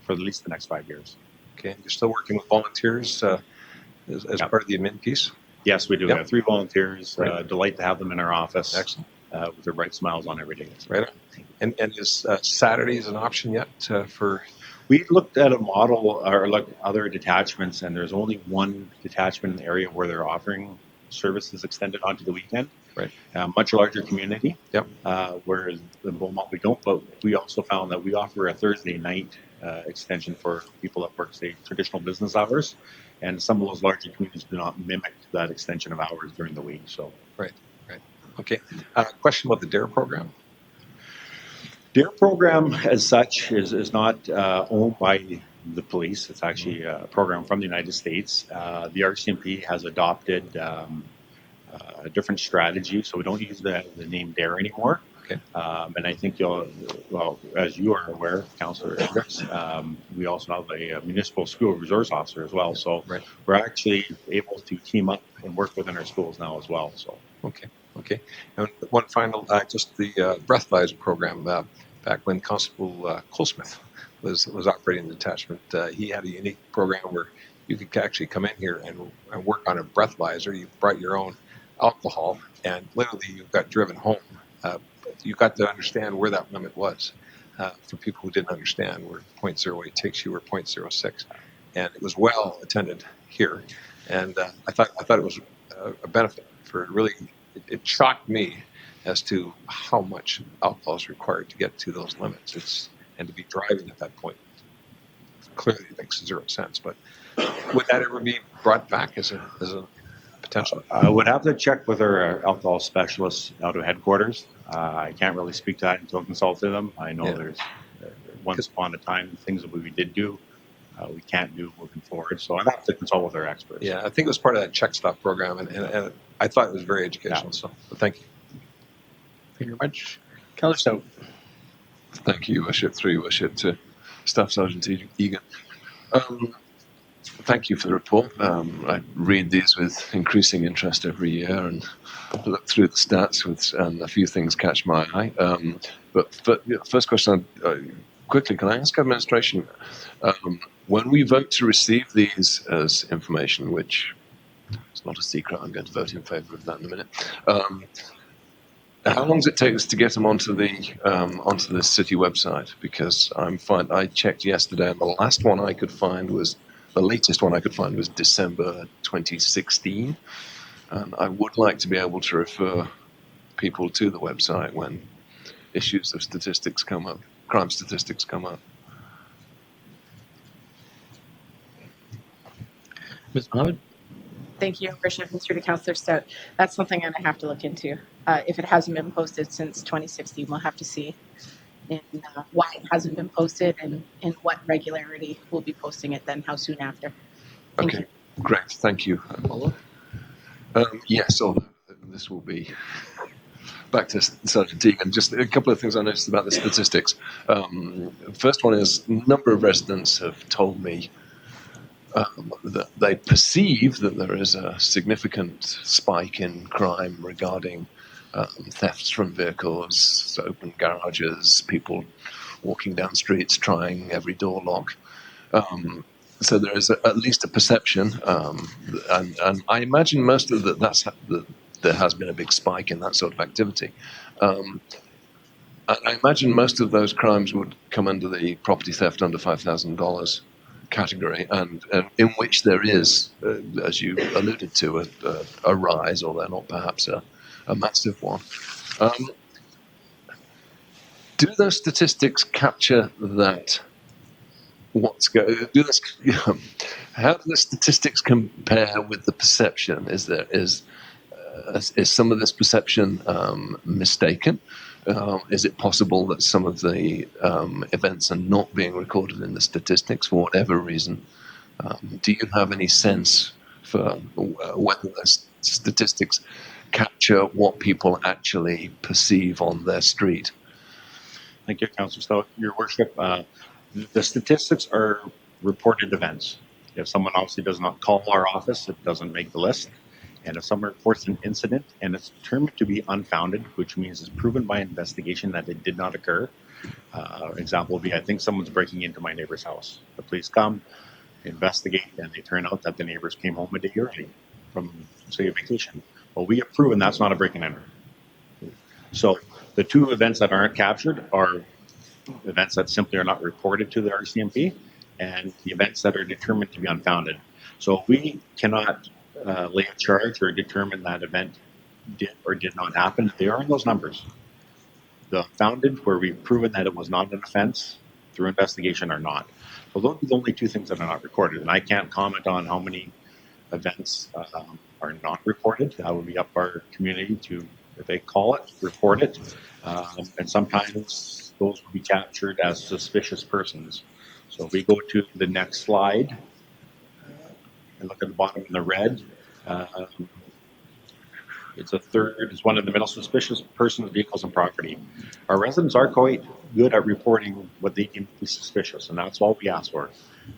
for at least the next 5 years. Okay, you're still working with volunteers as part of the admin piece. Yes, we do. We have 3 volunteers. Right. Delight to have them in our office. Excellent. With their bright smiles on every day. Right. And is Saturdays an option yet for? We looked at a model or looked at other detachments, and there's only one detachment in the area where they're offering services extended onto the weekend. Right. Much larger community. Yep. Whereas in Beaumont we don't, but we also found that we offer a Thursday night extension for people that work, say, traditional business hours. And some of those larger communities do not mimic that extension of hours during the week. So right. Okay. Question about the DARE program. DARE program, as such, is not owned by the police. It's actually a program from the United States. The RCMP has adopted a different strategy, so we don't use the name DARE anymore. Okay. And I think as you are aware, Councillor Hendricks, we also have a municipal school resource officer as well. So we're actually able to team up and work within our schools now as well. So okay. And one final, just the breathalyzer program. Back when Constable Colesmith was operating the detachment, he had a unique program where you could actually come in here and work on a breathalyzer. You brought your own alcohol, and literally you got driven home. You got to understand where that limit was. For people who didn't understand where 0.08 takes you or 0.06, and it was well attended here, and I thought it was a benefit for really. It shocked me as to how much alcohol is required to get to those limits. And to be driving at that point clearly makes 0 sense. But would that ever be brought back as a potential? I would have to check with our alcohol specialists out of headquarters. I can't really speak to that until I consult with them. I know there's once upon a time things that we did do, we can't do moving forward. So I'd have to consult with our experts. Yeah, I think it was part of that check stop program, and I thought it was very educational. So thank you. Thank you very much. Councillor Stout. Thank you, Worship. Through Worship to Staff Sergeant Egan. Thank you for the report. I read these with increasing interest every year and look through the stats, and a few things catch my eye. First question, quickly, can I ask administration, when we vote to receive these as information, which is not a secret, I'm going to vote in favour of that in a minute. How long does it take us to get them onto the city website? Because I checked yesterday, and the latest one I could find was December 2016, and I would like to be able to refer people to the website when issues of statistics come up, crime statistics come up. Ms. Mohammed? Thank you, Your Worship, and through to Councillor Stout. That's something I'm going to have to look into. If it hasn't been posted since 2016, we'll have to see why it hasn't been posted and in what regularity we'll be posting it then, how soon after. Thank you. Great, thank you. Yes, this will be back to Sergeant Teagan. Just a couple of things I noticed about the statistics. First one is, a number of residents have told me that they perceive that there is a significant spike in crime regarding thefts from vehicles, open garages, people walking down streets trying every door lock. So there is at least a perception, and I imagine most of that there has been a big spike in that sort of activity. And I imagine most of those crimes would come under the property theft under $5,000 category, and in which there is, as you alluded to, a rise, although not perhaps a massive one. Do those statistics capture that? How do the statistics compare with the perception? Is some of this perception mistaken? Is it possible that some of the events are not being recorded in the statistics for whatever reason? Do you have any sense for whether the statistics capture what people actually perceive on their street? Thank you, Councillor Stout. Your Worship, the statistics are reported events. If someone obviously does not call our office, it doesn't make the list. And if someone reports an incident and it's determined to be unfounded, which means it's proven by investigation that it did not occur, example would be, I think someone's breaking into my neighbor's house. The police come, investigate, and they turn out that the neighbors came home a day early from, say, a vacation. Well, we have proven that's not a break and enter. So the two events that aren't captured are events that simply are not reported to the RCMP, and the events that are determined to be unfounded. So if we cannot lay a charge or determine that event did or did not happen, they are in those numbers. The founded, where we've proven that it was not an offense through investigation, are not. So those are the only two things that are not recorded. And I can't comment on how many events are not reported. That would be up our community to, if they call it, report it. And sometimes those will be captured as suspicious persons. So if we go to the next slide and look at the bottom in the red, it's one of the middle suspicious persons, vehicles, and property. Our residents are quite good at reporting what they deem to be suspicious, and that's all we ask for.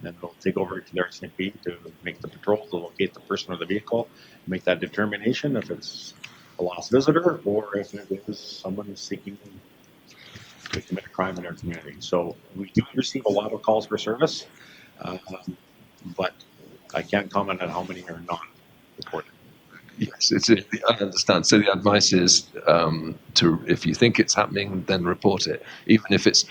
And they'll take over to their RCMP to make the patrol, to locate the person or the vehicle, make that determination if it's a lost visitor or if it is someone seeking to commit a crime in our community. So we do receive a lot of calls for service, but I can't comment on how many are not reported. Yes, I understand. So the advice is if you think it's happening, then report it. Even if it's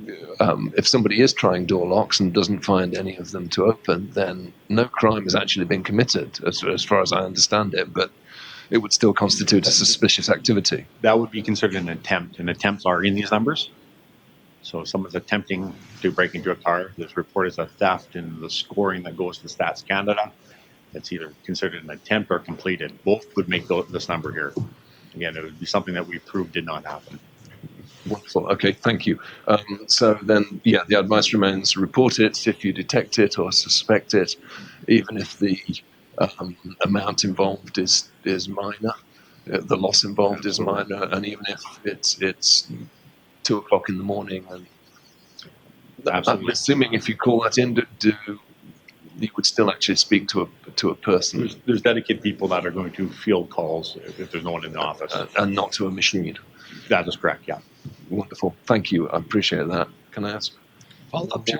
if somebody is trying door locks and doesn't find any of them to open, then no crime has actually been committed, as far as I understand it. But it would still constitute a suspicious activity. That would be considered an attempt, and attempts are in these numbers. So if someone's attempting to break into a car, this report is a theft, and the scoring that goes to Stats Canada, it's either considered an attempt or completed. Both would make this number here. Again, it would be something that we proved did not happen. Wonderful. Okay, thank you. So then, the advice remains: report it if you detect it or suspect it, even if the amount involved is minor, the loss involved is minor, and even if it's 2 o'clock in the morning. And I'm assuming if you call that in, you would still actually speak to a person There's dedicated people that are going to field calls if there's no one in the office. and not to a machine. That is correct, yeah. Wonderful. Thank you. I appreciate that. Can I ask? Follow-up, the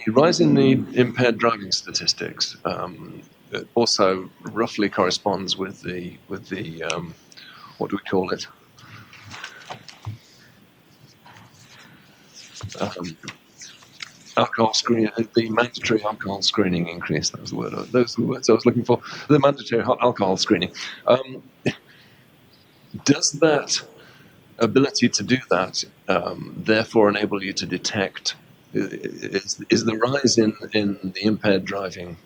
rise in the impaired driving statistics it also roughly corresponds with the what do we call it? Alcohol screen, the mandatory alcohol screening increase. That was the word. Those were the words I was looking for. The mandatory alcohol screening. Does that ability to do that therefore enable you to detect? Is the rise in the impaired driving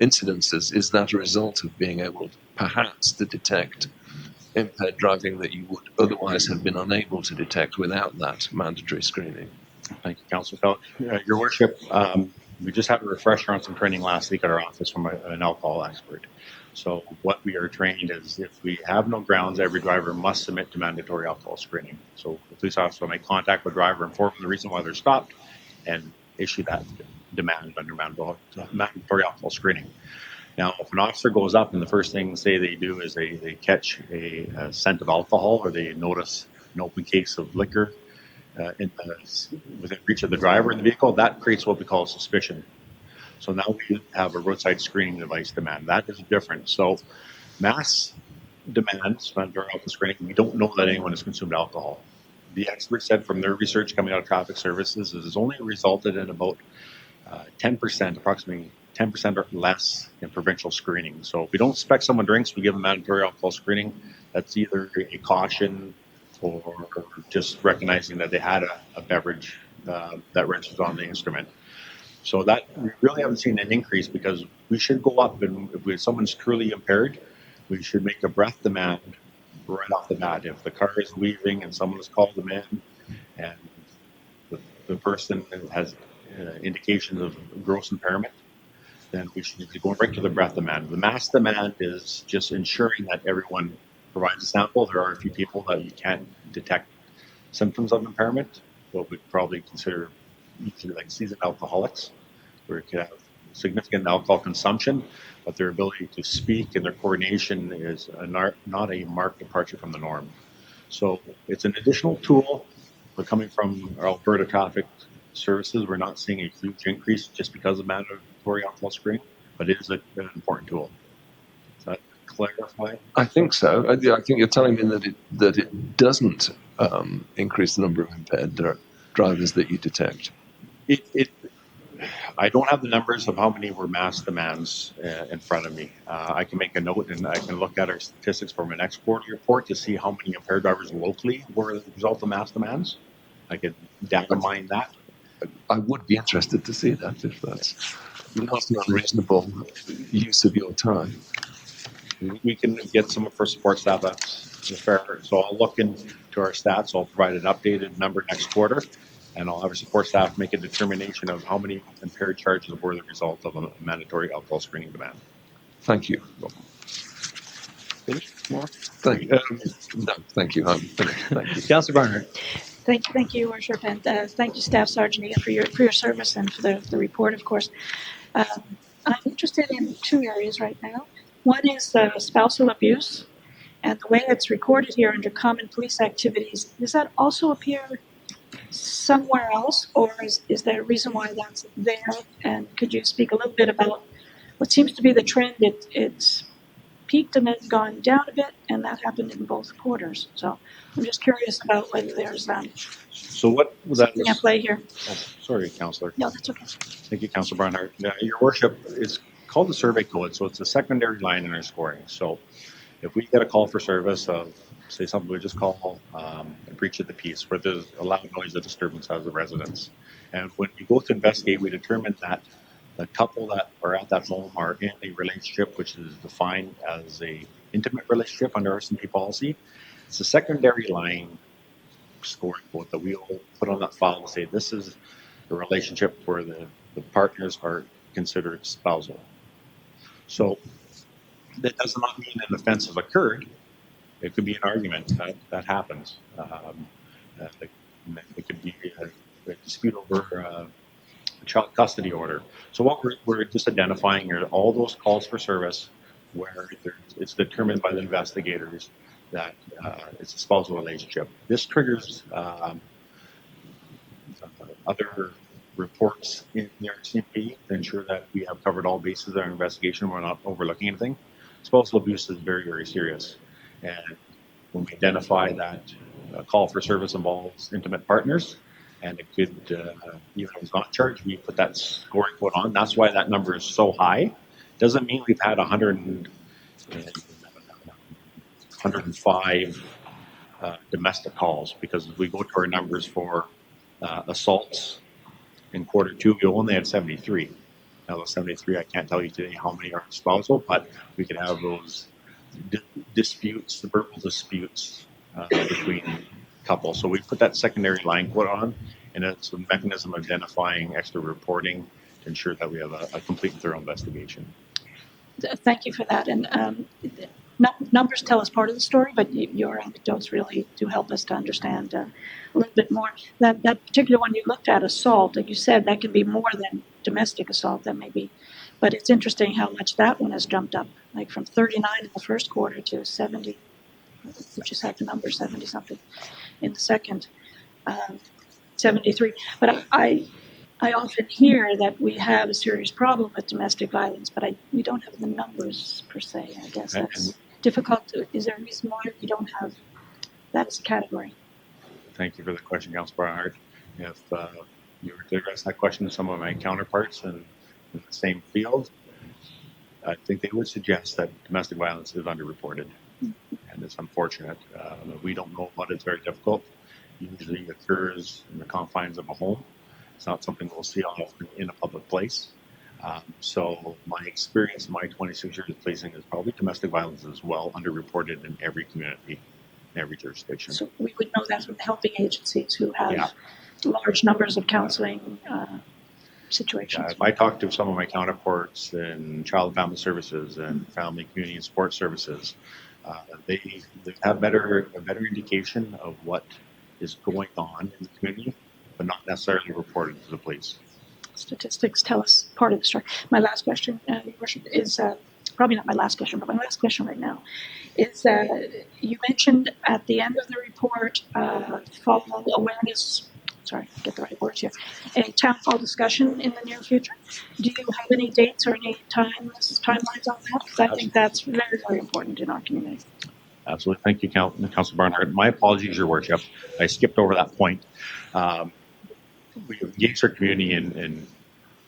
incidences, is that a result of being able perhaps to detect impaired driving that you would otherwise have been unable to detect without that mandatory screening? Thank you, Councillor Fellow. Your Worship, we just had a refresher on some training last week at our office from an alcohol expert. So what we are trained is if we have no grounds, every driver must submit to mandatory alcohol screening. So the police officer will make contact with the driver, inform them the reason why they're stopped, and issue that demand under mandatory alcohol screening. Now, if an officer goes up and the first thing say they do is they catch a scent of alcohol, or they notice an open case of liquor within reach of the driver in the vehicle, that creates what we call suspicion. So now we have a roadside screening device demand. That is different. So mass demands, mandatory alcohol screening, we don't know that anyone has consumed alcohol. The experts said from their research coming out of traffic services is it's only resulted in about 10%, approximately 10% or less in provincial screening. So if we don't suspect someone drinks, we give them mandatory alcohol screening. That's either a caution or just recognizing that they had a beverage that registers on the instrument. So that we really haven't seen an increase, because we should go up, and if someone's truly impaired, we should make a breath demand right off the bat. If the car is leaving and someone has called them in and the person has indications of gross impairment, then we should be going right to the breath demand. The mass demand is just ensuring that everyone provides a sample. There are a few people that you can't detect symptoms of impairment, what we'd probably consider usually like seasoned alcoholics, where it could have significant alcohol consumption, but their ability to speak and their coordination is not a marked departure from the norm. So it's an additional tool. But coming from our Alberta traffic services, we're not seeing a huge increase just because of mandatory alcohol screening, but it is an important tool. Does that clarify? I think so. I think you're telling me that it doesn't increase the number of impaired drivers that you detect. I don't have the numbers of how many were mass demands in front of me. I can make a note and I can look at our statistics from an next quarterly report to see how many impaired drivers locally were as a result of mass demands. I could data mine that. I would be interested to see that, if that's not an unreasonable use of your time. We can get some for support staff. That's fair. So I'll look into our stats. I'll provide an updated number next quarter, and I'll have our support staff make a determination of how many impaired charges were the result of a mandatory alcohol screening demand. Thank you. Finished? More? Thank you. No, thank you. I'm finished. Thank you. Councillor Barnhart. Thank you, Your Worship, and thank you, Staff Sergeant Ian, for your service and for the report, of course. I'm interested in two areas right now. One is spousal abuse, and the way it's recorded here under common police activities. Does that also appear somewhere else, or is there a reason why that's there? And could you speak a little bit about what seems to be the trend? It's peaked and then gone down a bit, and that happened in both quarters. So I'm just curious about whether there's So what was that? something at play here. Oh, sorry, Councillor. No, that's okay. Thank you, Councillor Barnhart. Your Worship, it's called the survey code, so it's a secondary line in our scoring. So if we get a call for service of, say, something we just call a breach of the peace, where there's a loud noise or disturbance of the residents, and when we go to investigate, we determine that the couple that are at that home are in a relationship which is defined as a intimate relationship under RCMP policy. It's a secondary line scoring code that we'll put on that file and say this is a relationship where the partners are considered spousal. So that does not mean an offense has occurred. It could be an argument that happens. It could be a dispute over child custody order. So what we're just identifying are all those calls for service where it's determined by the investigators that it's a spousal relationship. This triggers other reports in the RCMP to ensure that we have covered all bases of our investigation. We're not overlooking anything. Spousal abuse is very, very serious. And when we identify that a call for service involves intimate partners, and it could, even if it's not charged, we put that scoring code on. That's why that number is so high. Doesn't mean we've had 105 domestic calls, because if we go to our numbers for assaults in Q2, we only had 73. Now, those 73, I can't tell you today how many are spousal, but we could have those disputes, the verbal disputes between couples. So we put that secondary line code on, and it's a mechanism of identifying extra reporting to ensure that we have a complete and thorough investigation. Thank you for that. And numbers tell us part of the story, but your anecdotes really do help us to understand a little bit more. That particular one you looked at, assault, like you said, that can be more than domestic assault. That may be, but it's interesting how much that one has jumped up, like from 39 in the first quarter to 70. We just had the number 70 something in the second, 73. But I often hear that we have a serious problem with domestic violence, but we don't have the numbers per se. I guess that's difficult. Is there a reason why we don't have that as a category? Thank you for the question, Councillor Barnhart. If you were to address that question to some of my counterparts in the same field, I think they would suggest that domestic violence is underreported, and it's unfortunate. We don't know about it. It's very difficult. Usually occurs in the confines of a home. It's not something we'll see often in a public place. So my experience in my 26 years of policing is probably domestic violence is well underreported in every community, in every jurisdiction. So we would know that from the helping agencies who have large numbers of counseling situations. If I talk to some of my counterparts in child and family services and family, community, and sports services, they have a better indication of what is going on in the community, but not necessarily reported to the police. Statistics tell us part of the story. My last question, Your Worship, is probably not my last question, but my last question right now is you mentioned at the end of the report, fall awareness, sorry, get the right words here, a town hall discussion in the near future. Do you have any dates or any timelines on that? Because I think that's very, very important in our community. Absolutely. Thank you, Councillor Barnhart. My apologies, Your Worship. I skipped over that point. We engaged our community in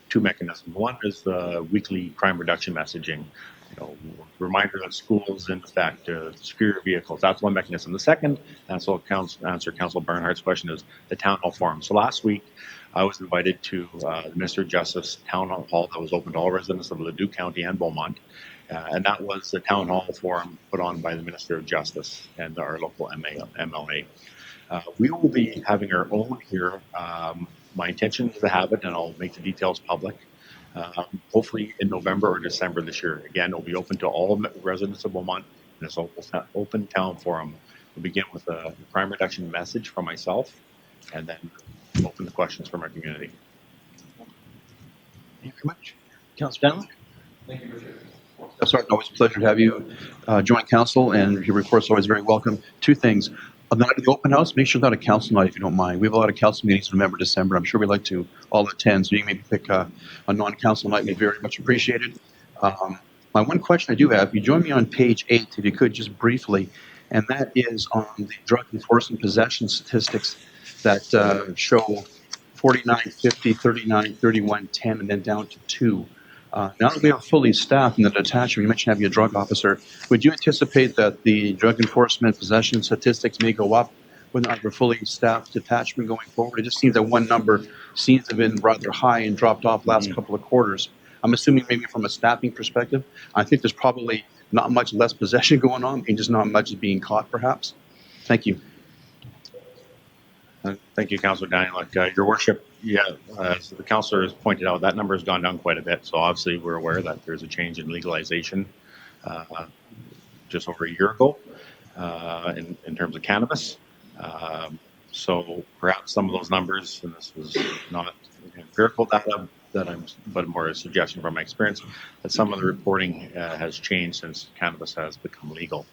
two mechanisms. One is the weekly crime reduction messaging. Reminder that schools, in fact, secure vehicles. That's one mechanism. The second, and so answer Councillor Barnhart's question, is the town hall forum. So last week, I was invited to the Minister of Justice town hall that was open to all residents of Leduc County and Beaumont. And that was the town hall forum put on by the Minister of Justice and our local MLA. We will be having our own here. My intention is to have it, and I'll make the details public, hopefully in November or December this year. Again, it'll be open to all residents of Beaumont, and it's an open town forum. We'll begin with a crime reduction message from myself, and then open the questions from our community. Thank you very much. Councillor Danlick? Thank you, Richard. Sorry, always a pleasure to have you join council, and your report's always very welcome. Two things. On the night of the open house, make sure not a council night if you don't mind. We have a lot of council meetings in November, December. I'm sure we'd like to all attend, so you can maybe pick a non-council night. We'd be very much appreciated. My one question I do have, you join me on page 8, if you could, just briefly, and that is on the drug enforcement possession statistics that show 49, 50, 39, 31, 10, and then down to 2. Now that we are fully staffed in the detachment, you mentioned having a drug officer, would you anticipate that the drug enforcement possession statistics may go up when we're fully staffed detachment going forward? It just seems that one number seems to have been rather high and dropped off last couple of quarters. I'm assuming maybe from a staffing perspective, I think there's probably not much less possession going on, and just not much is being caught, perhaps. Thank you. Thank you, Councillor Danlick. Your Worship, as the councillor has pointed out, that number has gone down quite a bit. So obviously we're aware that there's a change in legalization just over a year ago in terms of cannabis. So perhaps some of those numbers, and this was not empirical data, but more a suggestion from my experience, that some of the reporting has changed since cannabis has become legal.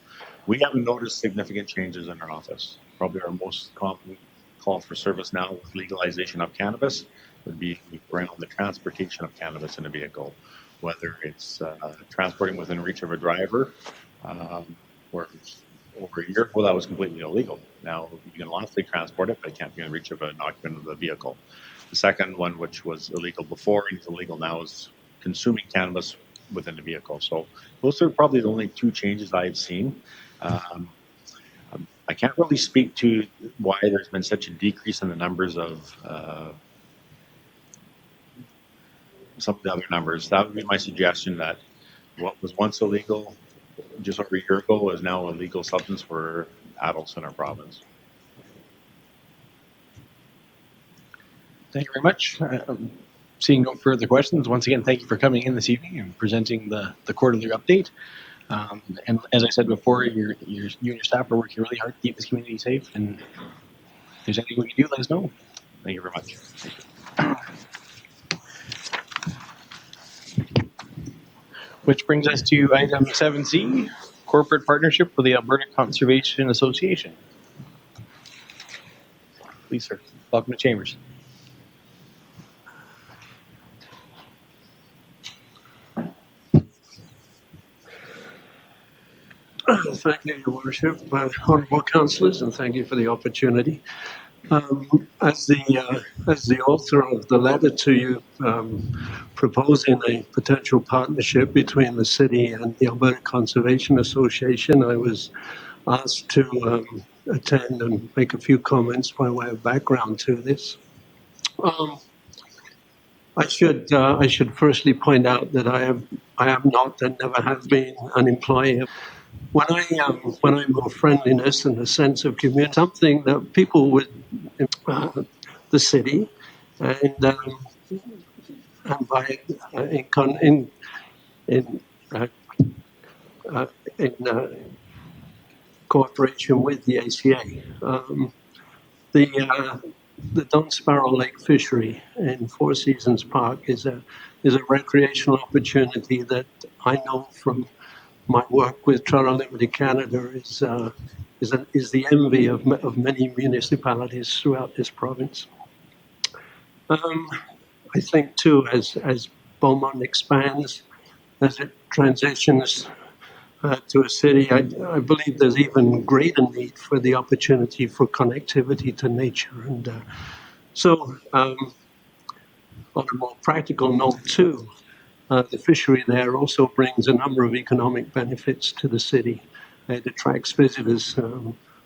We haven't noticed significant changes in our office. Probably our most common call for service now with legalization of cannabis would be around the transportation of cannabis in a vehicle, whether it's transporting within reach of a driver, where over a year, well, that was completely illegal. Now you can lawfully transport it, but it can't be in reach of an occupant of the vehicle. The second one, which was illegal before and is illegal now, is consuming cannabis within the vehicle. So those are probably the only two changes I've seen. I can't really speak to why there's been such a decrease in the numbers of some of the other numbers. That would be my suggestion, that what was once illegal just over a year ago is now a legal substance for adults in our province. Thank you very much. Seeing no further questions, once again, thank you for coming in this evening and presenting the quarterly update. And as I said before, you and your staff are working really hard to keep this community safe. And if there's anything we can do, let us know. Thank you very much. Which brings us to item 7C, corporate partnership with the Alberta Conservation Association. Please, sir. Welcome to Chambers. Thank you, Your Worship, honourable councillors, and thank you for the opportunity. As the author of the letter to you proposing a potential partnership between the city and the Alberta Conservation Association, I was asked to attend and make a few comments by way of background to this. I should firstly point out that I am not and never have been an employee. When I more friendliness and a sense of community, something that people would, the city, and by in cooperation with the ACA, the Don Sparrow Lake fishery in Four Seasons Park is a recreational opportunity that I know from my work with Trout Unlimited Canada is the envy of many municipalities throughout this province. I think too, as Beaumont expands, as it transitions to a city, I believe there's even greater need for the opportunity for connectivity to nature. And so on a more practical note too, the fishery there also brings a number of economic benefits to the city. It attracts visitors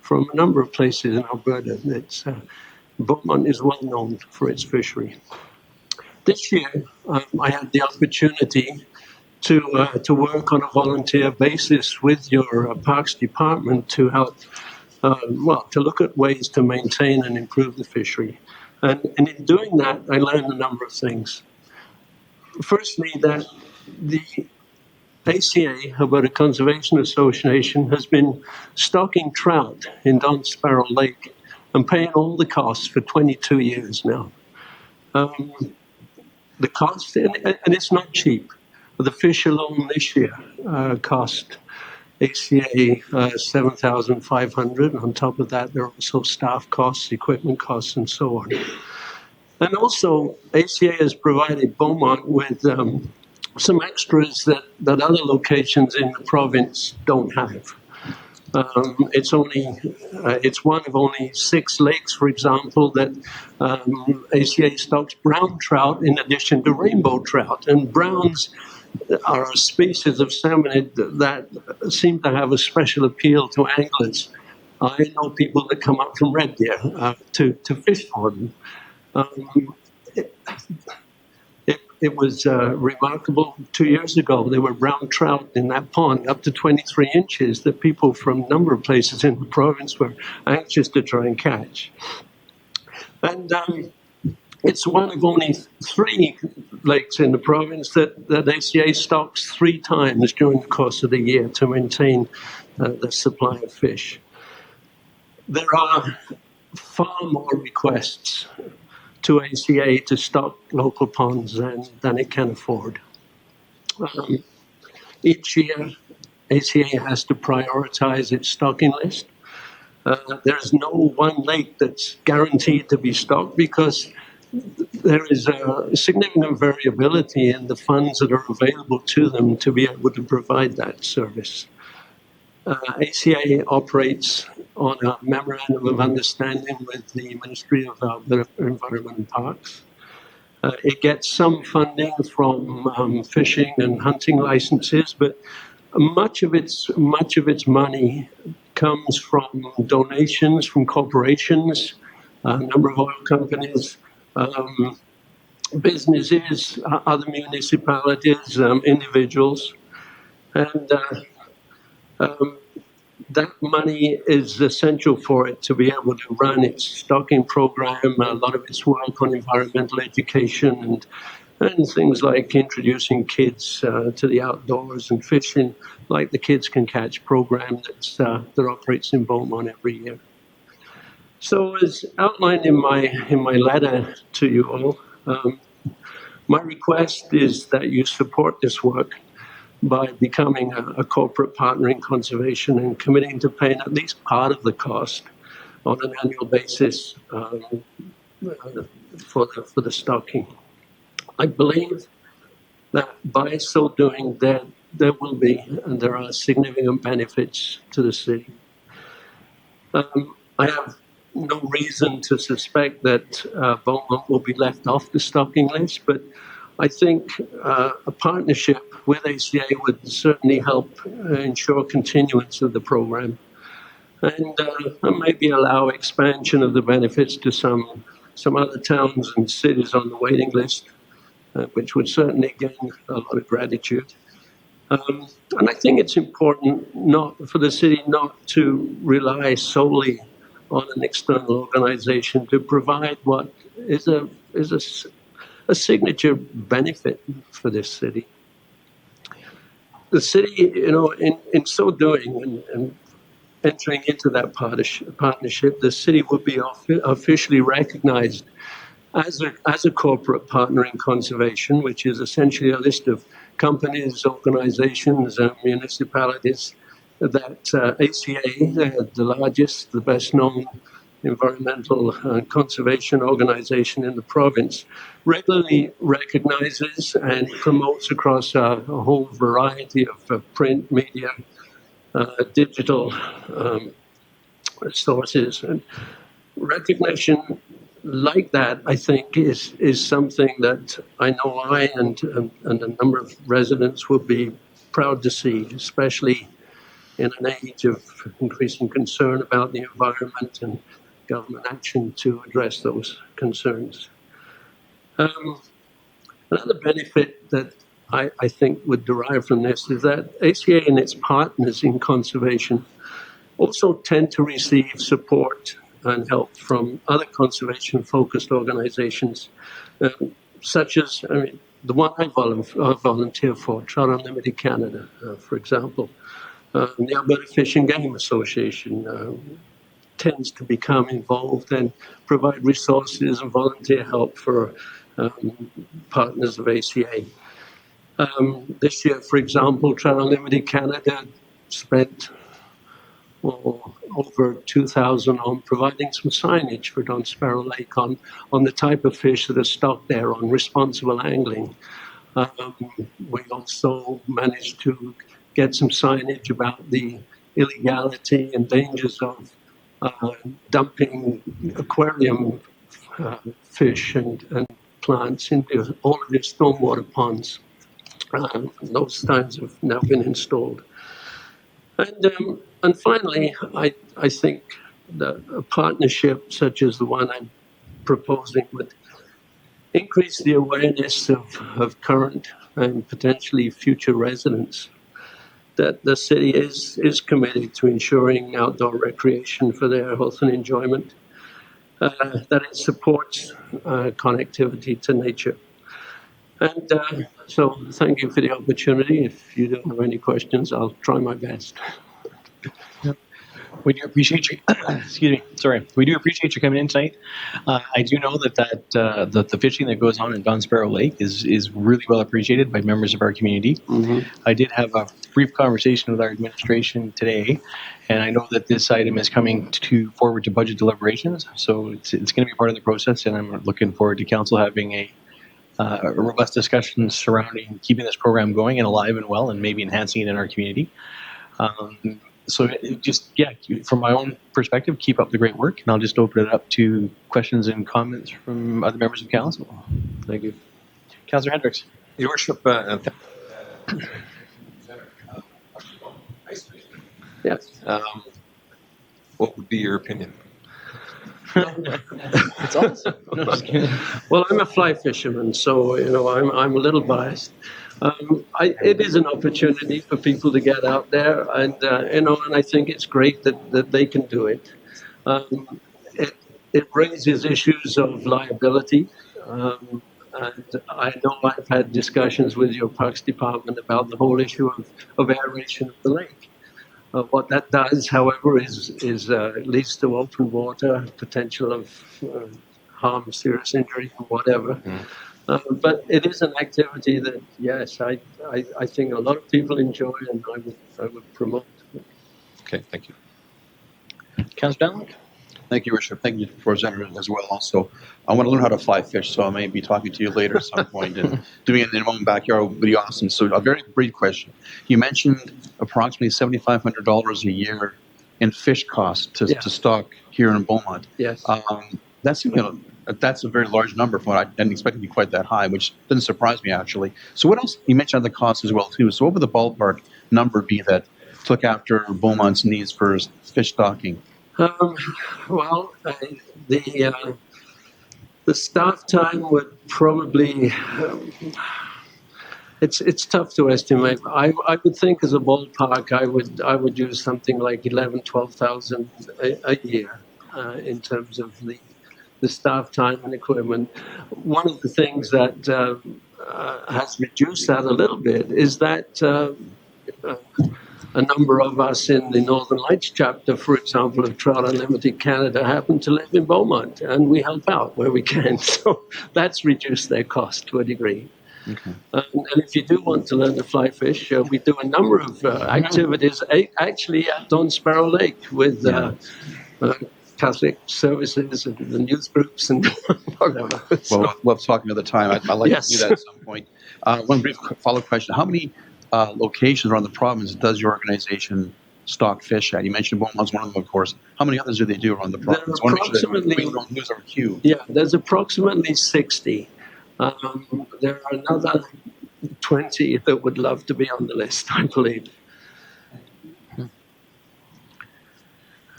from a number of places in Alberta. Beaumont is well known for its fishery. This year, I had the opportunity to work on a volunteer basis with your Parks Department to help, to look at ways to maintain and improve the fishery. And in doing that, I learned a number of things. Firstly, that the ACA, Alberta Conservation Association, has been stocking trout in Don Sparrow Lake and paying all the costs for 22 years now. The cost, and it's not cheap. The fish alone this year cost ACA $7,500. On top of that, there are also staff costs, equipment costs, and so on. And also, ACA has provided Beaumont with some extras that other locations in the province don't have. It's one of only 6 lakes, for example, that ACA stocks brown trout in addition to rainbow trout. And browns are a species of salmonid that seem to have a special appeal to anglers. I know people that come up from Red Deer to fish for them. It was remarkable 2 years ago. There were brown trout in that pond up to 23 inches that people from a number of places in the province were anxious to try and catch. And it's one of only 3 lakes in the province that ACA stocks 3 times during the course of the year to maintain the supply of fish. There are far more requests to ACA to stock local ponds than it can afford. Each year, ACA has to prioritize its stocking list. There's no one lake that's guaranteed to be stocked because there is a significant variability in the funds that are available to them to be able to provide that service. ACA operates on a memorandum of understanding with the Ministry of Environment and Parks. It gets some funding from fishing and hunting licenses, but much of its money comes from donations from corporations, a number of oil companies, businesses, other municipalities, individuals, and that money is essential for it to be able to run its stocking program, a lot of its work on environmental education and things like introducing kids to the outdoors and fishing, like the Kids Can Catch program that operates in Beaumont every year. So as outlined in my letter to you all, my request is that you support this work by becoming a corporate partner in conservation and committing to paying at least part of the cost on an annual basis for the stocking. I believe that by so doing, there will be and there are significant benefits to the city. I have no reason to suspect that Beaumont will be left off the stocking list, but I think a partnership with ACA would certainly help ensure continuance of the program and maybe allow expansion of the benefits to some other towns and cities on the waiting list, which would certainly gain a lot of gratitude. And I think it's important for the city not to rely solely on an external organization to provide what is a signature benefit for this city. The city, in so doing and entering into that partnership, the city would be officially recognized as a corporate partner in conservation, which is essentially a list of companies, organizations, municipalities that ACA, the largest, the best known environmental conservation organization in the province, regularly recognizes and promotes across a whole variety of print media, digital sources. And recognition like that, I think, is something that I know I and a number of residents will be proud to see, especially in an age of increasing concern about the environment and government action to address those concerns. Another benefit that I think would derive from this is that ACA and its partners in conservation also tend to receive support and help from other conservation-focused organizations, such as, the one I volunteer for, Trout Unlimited Canada, for example. The Alberta Fish and Game Association tends to become involved and provide resources and volunteer help for partners of ACA. This year, for example, Trout Unlimited Canada spent over $2,000 on providing some signage for Don Sparrow Lake on the type of fish that are stocked there, on responsible angling. We also managed to get some signage about the illegality and dangers of dumping aquarium fish and plants into all of their stormwater ponds. Those signs have now been installed. And finally, I think that a partnership such as the one I'm proposing would increase the awareness of current and potentially future residents that the city is committed to ensuring outdoor recreation for their health and enjoyment, that it supports connectivity to nature. And so thank you for the opportunity. If you don't have any questions, I'll try my best. We do appreciate you. Excuse me. Sorry. We do appreciate you coming in tonight. I do know that the fishing that goes on in Don Sparrow Lake is really well appreciated by members of our community. I did have a brief conversation with our administration today, and I know that this item is coming forward to budget deliberations. So it's going to be part of the process, and I'm looking forward to council having a robust discussion surrounding keeping this program going and alive and well, and maybe enhancing it in our community. So from my own perspective, keep up the great work, and I'll just open it up to questions and comments from other members of council. Thank you. Councillor Hendricks. Your Worship, Yes. what would be your opinion? It's awesome. No, just kidding. Well, I'm a fly fisherman, so I'm a little biased. It is an opportunity for people to get out there, and and I think it's great that they can do it. It raises issues of liability, and I know I've had discussions with your Parks Department about the whole issue of aeration of the lake. What that does, however, is leads to open water, potential of harm, serious injury, whatever. But it is an activity that, yes, I think a lot of people enjoy, and I would promote. Okay, thank you. Councillor Dunlop. Thank you, Worship. Thank you, Representative, as well. Also, I want to learn how to fly fish, so I may be talking to you later at some point, and doing it in my own backyard would be awesome. So, a very brief question. You mentioned approximately $7,500 a year in fish costs to stock here in Beaumont. Yes. That's a very large number for what I didn't expect it to be quite that high, which doesn't surprise me, actually. So what else? You mentioned other costs as well, too. So what would the ballpark number be that to look after Beaumont's needs for fish stocking? Well, the staff time would probably, it's tough to estimate. I would think as a ballpark, I would use something like 12,000 a year in terms of the staff time and equipment. One of the things that has reduced that a little bit is that a number of us in the Northern Lights chapter, for example, of Trout Unlimited Canada, happen to live in Beaumont, and we help out where we can. So that's reduced their cost to a degree. Okay. And if you do want to learn to fly fish, we do a number of activities, actually at Don Sparrow Lake with Catholic services and the youth groups and whatever. Well, we'll talk another time. I'd like to do that at some point. One brief follow-up question. How many locations around the province does your organization stock fish at? You mentioned Beaumont's one of them, of course. How many others do they do around the province? We don't lose our queue. Yeah, there's approximately 60. There are another 20 that would love to be on the list, I believe. All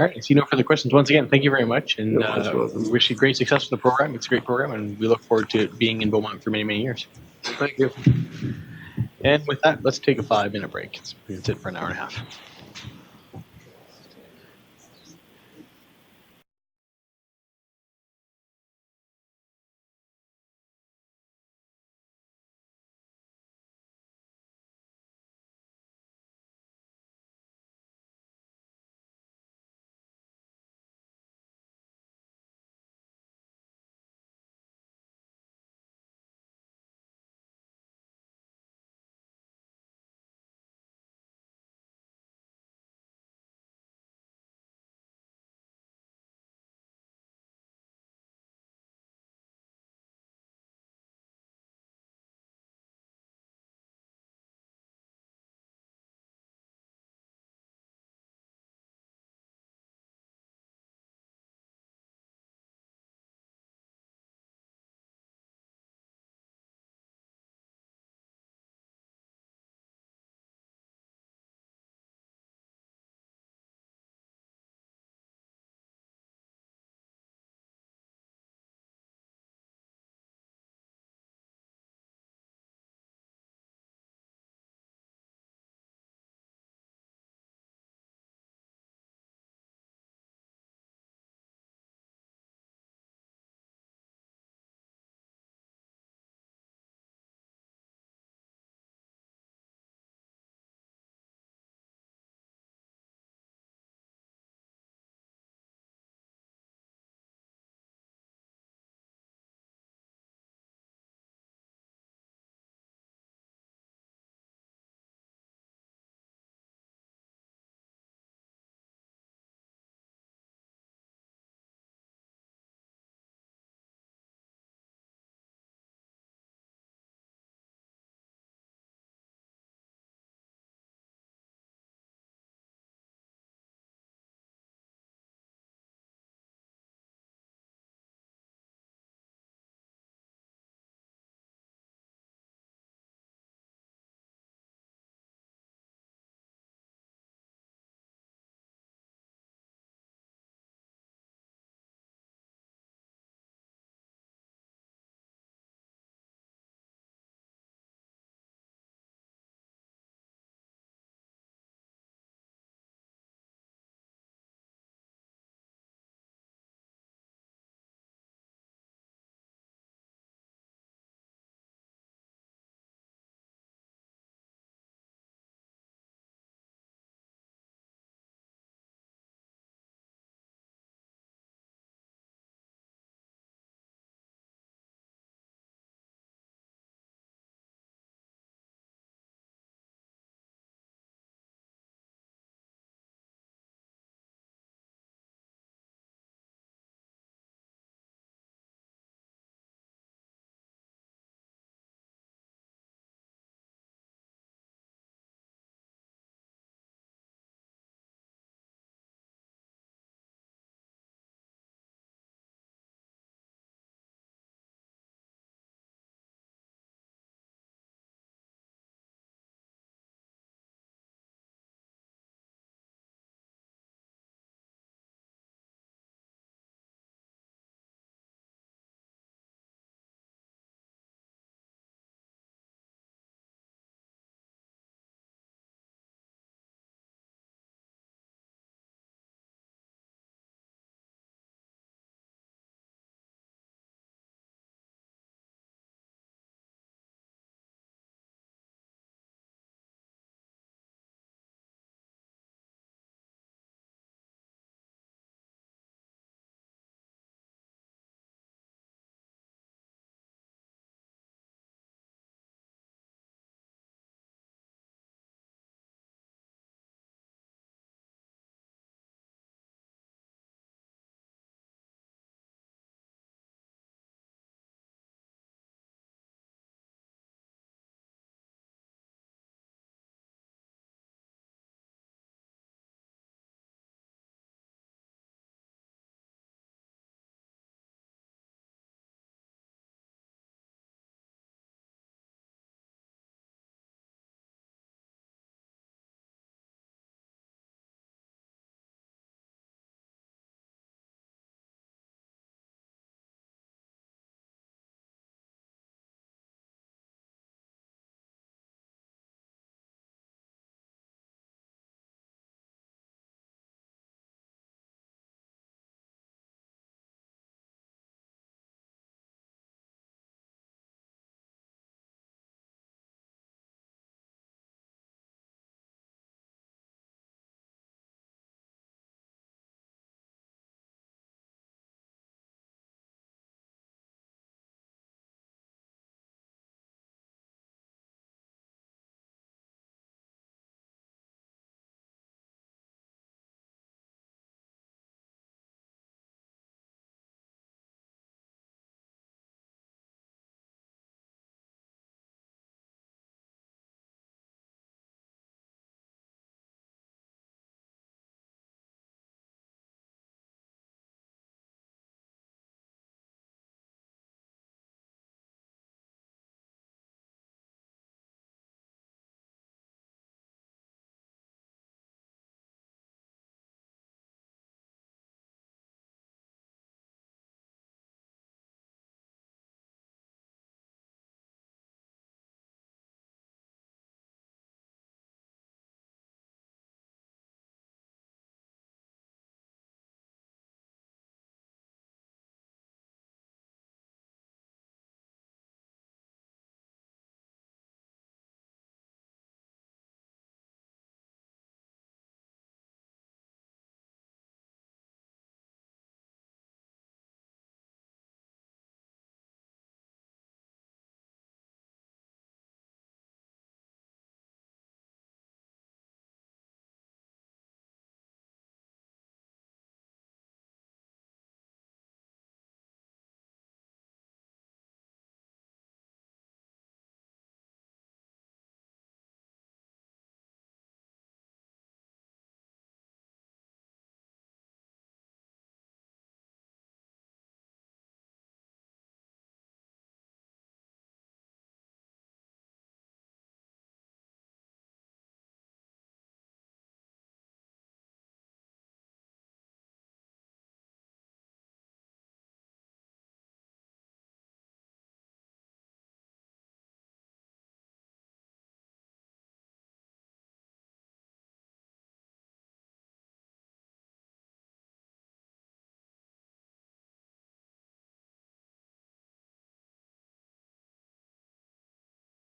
right. I see no further questions. Once again, thank you very much, and wish you great success with the program. It's a great program, and we look forward to it being in Beaumont for many, many years. Thank you. And with that, let's take a 5-minute break. It's it for an hour and a half.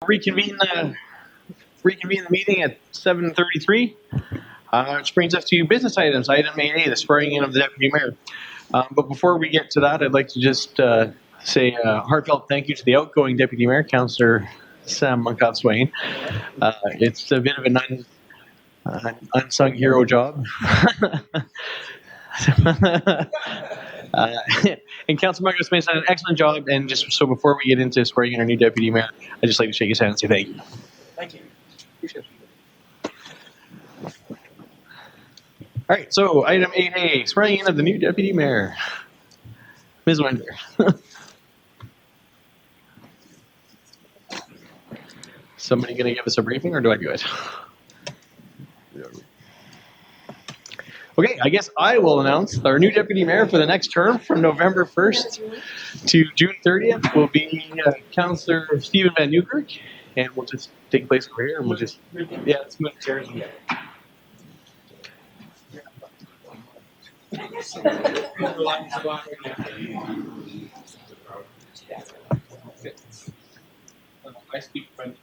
reconvene the meeting at 7:33, which brings us to business items. Item 8A, the swearing in of the deputy mayor. But before we get to that, I'd like to just say a heartfelt thank you to the outgoing deputy mayor, Councillor Sam Moncott-Swain. It's a bit of an unsung hero job. And Councillor Moncott-Swain done an excellent job. And just so before we get into swearing in our new deputy mayor, I'd just like to shake his hand and say thank you. Thank you. Appreciate it. All right, so item 8A, swearing in of the new deputy mayor. Ms. Winder. Somebody going to give us a briefing, or do I do it? Okay, I guess I will announce our new deputy mayor for the next term from November 1st to June 30th will be Councillor Stephen Van Newkirk, and we'll just take place over here, and we'll just, yeah, let's move chairs. I speak French,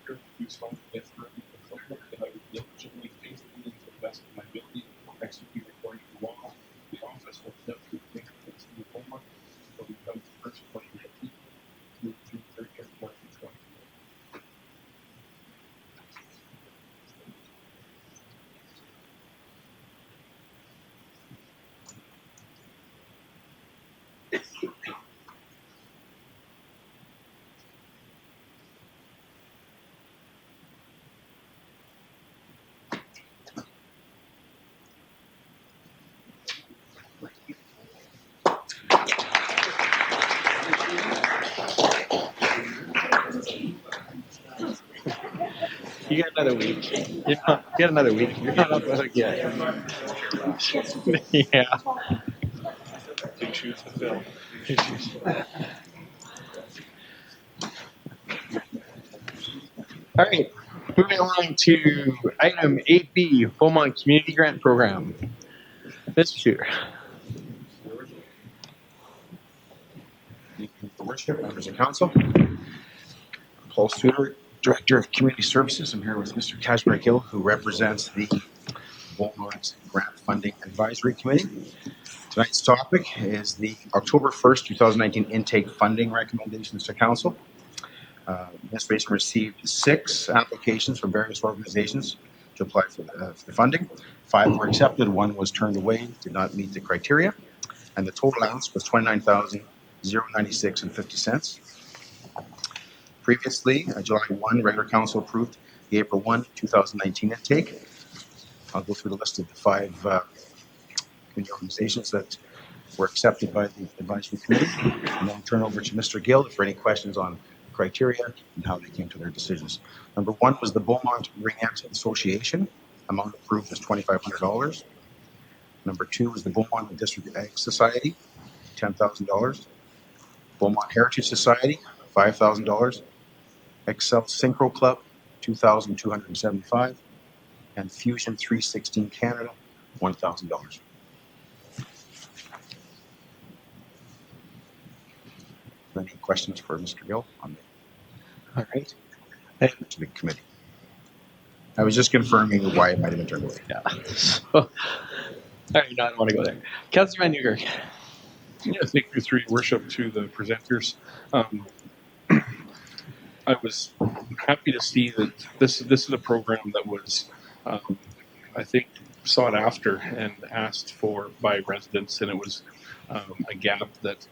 diligently, faithfully, to the best of my ability, execute according to law, the office of deputy mayor of the city of Beaumont, will become the first 2019 through June 30th, 2020. You got another week. You got another week. You're not up the hook yet. Yeah. Big shoes to fill. All right, moving along to item 8B, Beaumont Community Grant Program. Mr. Shooter. Your Worship, members of council. Paul Suter, Director of Community Services. I'm here with Mr. Kashmir Gill, who represents the Beaumont Grant Funding Advisory Committee. Tonight's topic is the October 1st, 2019 intake funding recommendations to council. Administration received 6 applications from various organizations to apply for the funding. 5 were accepted, 1 was turned away, did not meet the criteria, and the total ask was $29,096.50. Previously, July 1, regular council approved the April 1, 2019 intake. I'll go through the list of the 5 community organizations that were accepted by the advisory committee, and then turn over to Mr. Gill for any questions on criteria and how they came to their decisions. Number 1 was the Beaumont Ringette Association. Amount approved was $2,500. Number 2 was the Beaumont District Ag Society, $10,000. Beaumont Heritage Society, $5,000. Excel Synchro Club, $2,275. And Fusion 316 Canada, $1,000. Any questions for Mr. Gill on All right. to the committee? I was just confirming why it might have been turned away. Yeah. All right, no, I don't want to go there. Councillor Van Newkirk. Yeah, thank you through your worship to the presenters. I was happy to see that this is a program that was, I think, sought after and asked for by residents, and it was a gap that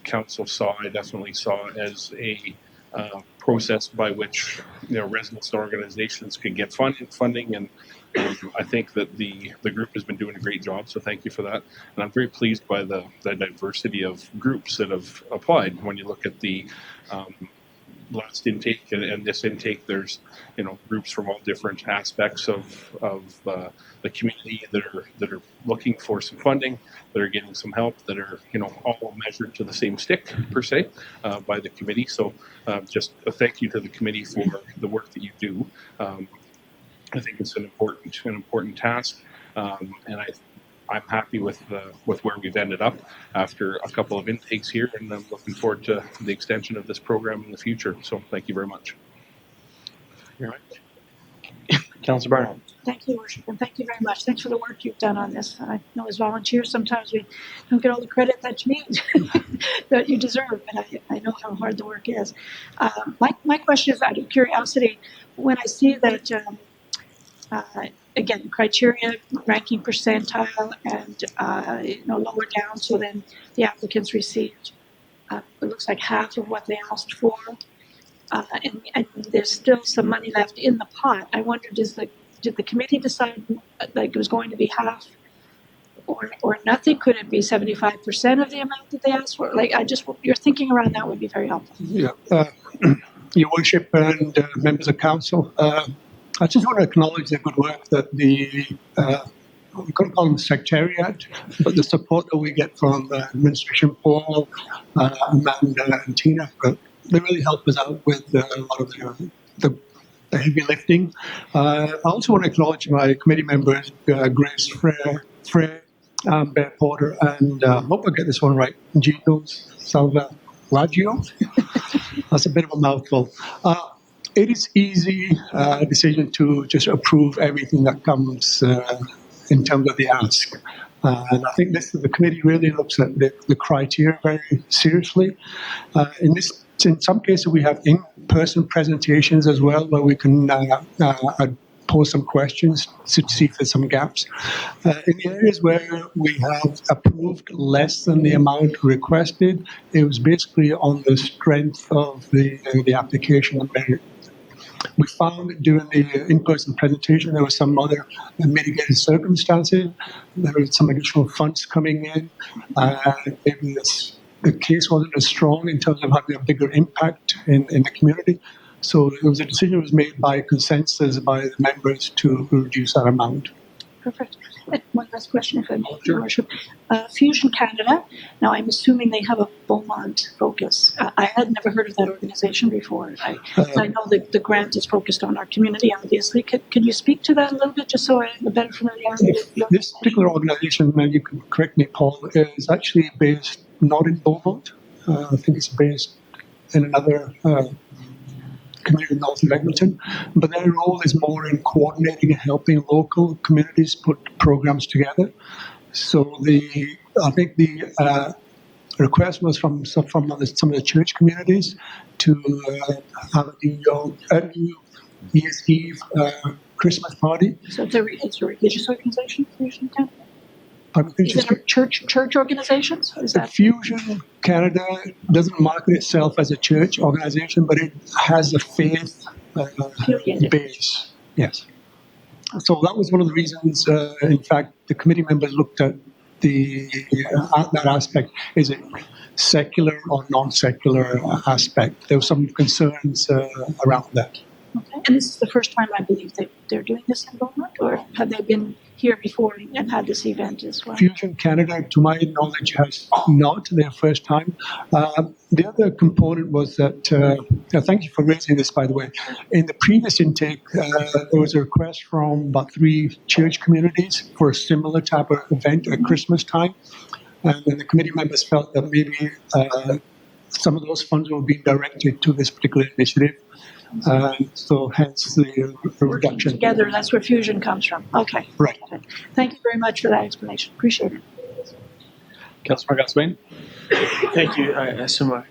council saw. I definitely saw as a process by which residents and organizations could get funding, and I think that the group has been doing a great job. So thank you for that, and I'm very pleased by the diversity of groups that have applied. When you look at the last intake and this intake, there's groups from all different aspects of the community that are looking for some funding, that are getting some help, that are all measured to the same stick per se by the committee. So just a thank you to the committee for the work that you do. I think it's an important task, and I'm happy with where we've ended up after a couple of intakes here, and I'm looking forward to the extension of this program in the future. So thank you very much. very much. Councillor Barnett. Thank you, Worship, and thank you very much. Thanks for the work you've done on this. I know as volunteers, sometimes we don't get all the credit that you need, that you deserve, but I know how hard the work is. My question is out of curiosity, when I see that, again, criteria, ranking percentile, and, lower down, so then the applicants received, it looks like half of what they asked for, and there's still some money left in the pot. I wondered, did the committee decide like it was going to be half or nothing? Could it be 75% of the amount that they asked for? Like, your thinking around that would be very helpful. Yeah, Your Worship and members of council, I just want to acknowledge the good work that we couldn't call them secretariat, but the support that we get from administration, Paul, Amanda, and Tina. They really help us out with a lot of the heavy lifting. I also want to acknowledge my committee members, Grace Frey, Bear Porter, and hope I get this one right, Gino Salvaggio. That's a bit of a mouthful. It is easy decision to just approve everything that comes in terms of the ask. And I think the committee really looks at the criteria very seriously. In some cases, we have in-person presentations as well, where we can pose some questions to see if there's some gaps. In the areas where we have approved less than the amount requested, it was basically on the strength of the application and merit. We found during the in-person presentation there were some other mitigated circumstances. There were some additional funds coming in. Maybe the case wasn't as strong in terms of having a bigger impact in the community. So it was a decision that was made by consensus by the members to reduce that amount. Perfect. One last question, if I may, Your Worship. Fusion Canada, now I'm assuming they have a Beaumont focus. I had never heard of that organization before. I know that the grant is focused on our community, obviously. Could you speak to that a little bit, just so I have a better familiarity? This particular organization, and you can correct me, Paul, is actually based not in Beaumont. I think it's based in another community north of Edmonton, but their role is more in coordinating and helping local communities put programs together. So I think the request was from some of the church communities to have a new Year's Eve Christmas party. So it's a religious organization, Fusion Canada? Is it a church organizations? Is that Fusion Canada doesn't market itself as a church organization, but it has a faith base. Yes. So that was one of the reasons. In fact, the committee members looked at that aspect. Is it secular or non-secular aspect? There were some concerns around that. Okay. And this is the first time, I believe, they're doing this in Beaumont, or have they been here before and had this event as well? Fusion Canada, to my knowledge, has not their first time. The other component was that, thank you for raising this, by the way. In the previous intake, there was a request from about 3 church communities for a similar type of event at Christmas time. And then the committee members felt that maybe some of those funds were being directed to this particular initiative. So hence the reduction. Together, that's where Fusion comes from. Okay. Right. Okay. Thank you very much for that explanation. Appreciate it. Councillor Gaswain. Thank you. A similar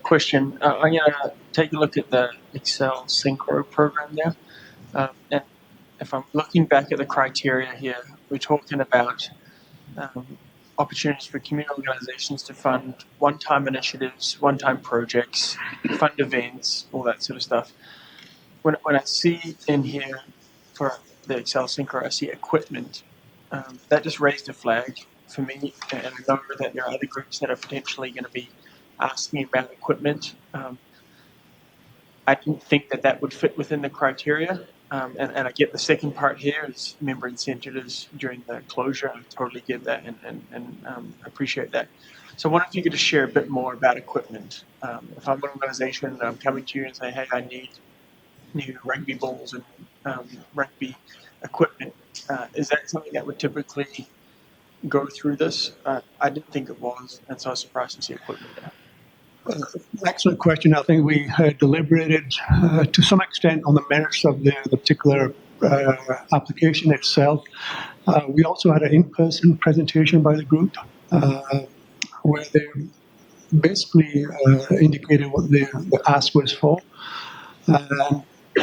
question. I'm going to take a look at the Excel Synchro program there. And if I'm looking back at the criteria here, we're talking about opportunities for community organizations to fund one-time initiatives, one-time projects, fund events, all that sort of stuff. When I see in here for the Excel Synchro, I see equipment. That just raised a flag for me, and I know that there are other groups that are potentially going to be asking about equipment. I didn't think that would fit within the criteria. And I get the second part here is member incentives during the closure. I totally get that and appreciate that. So I wonder if you could just share a bit more about equipment. If I'm an organization, I'm coming to you and say, hey, I need new rugby balls and rugby equipment. Is that something that would typically go through this? I didn't think it was, and so I was surprised to see equipment there. Excellent question. I think we deliberated to some extent on the merits of the particular application itself. We also had an in-person presentation by the group where they basically indicated what the ask was for.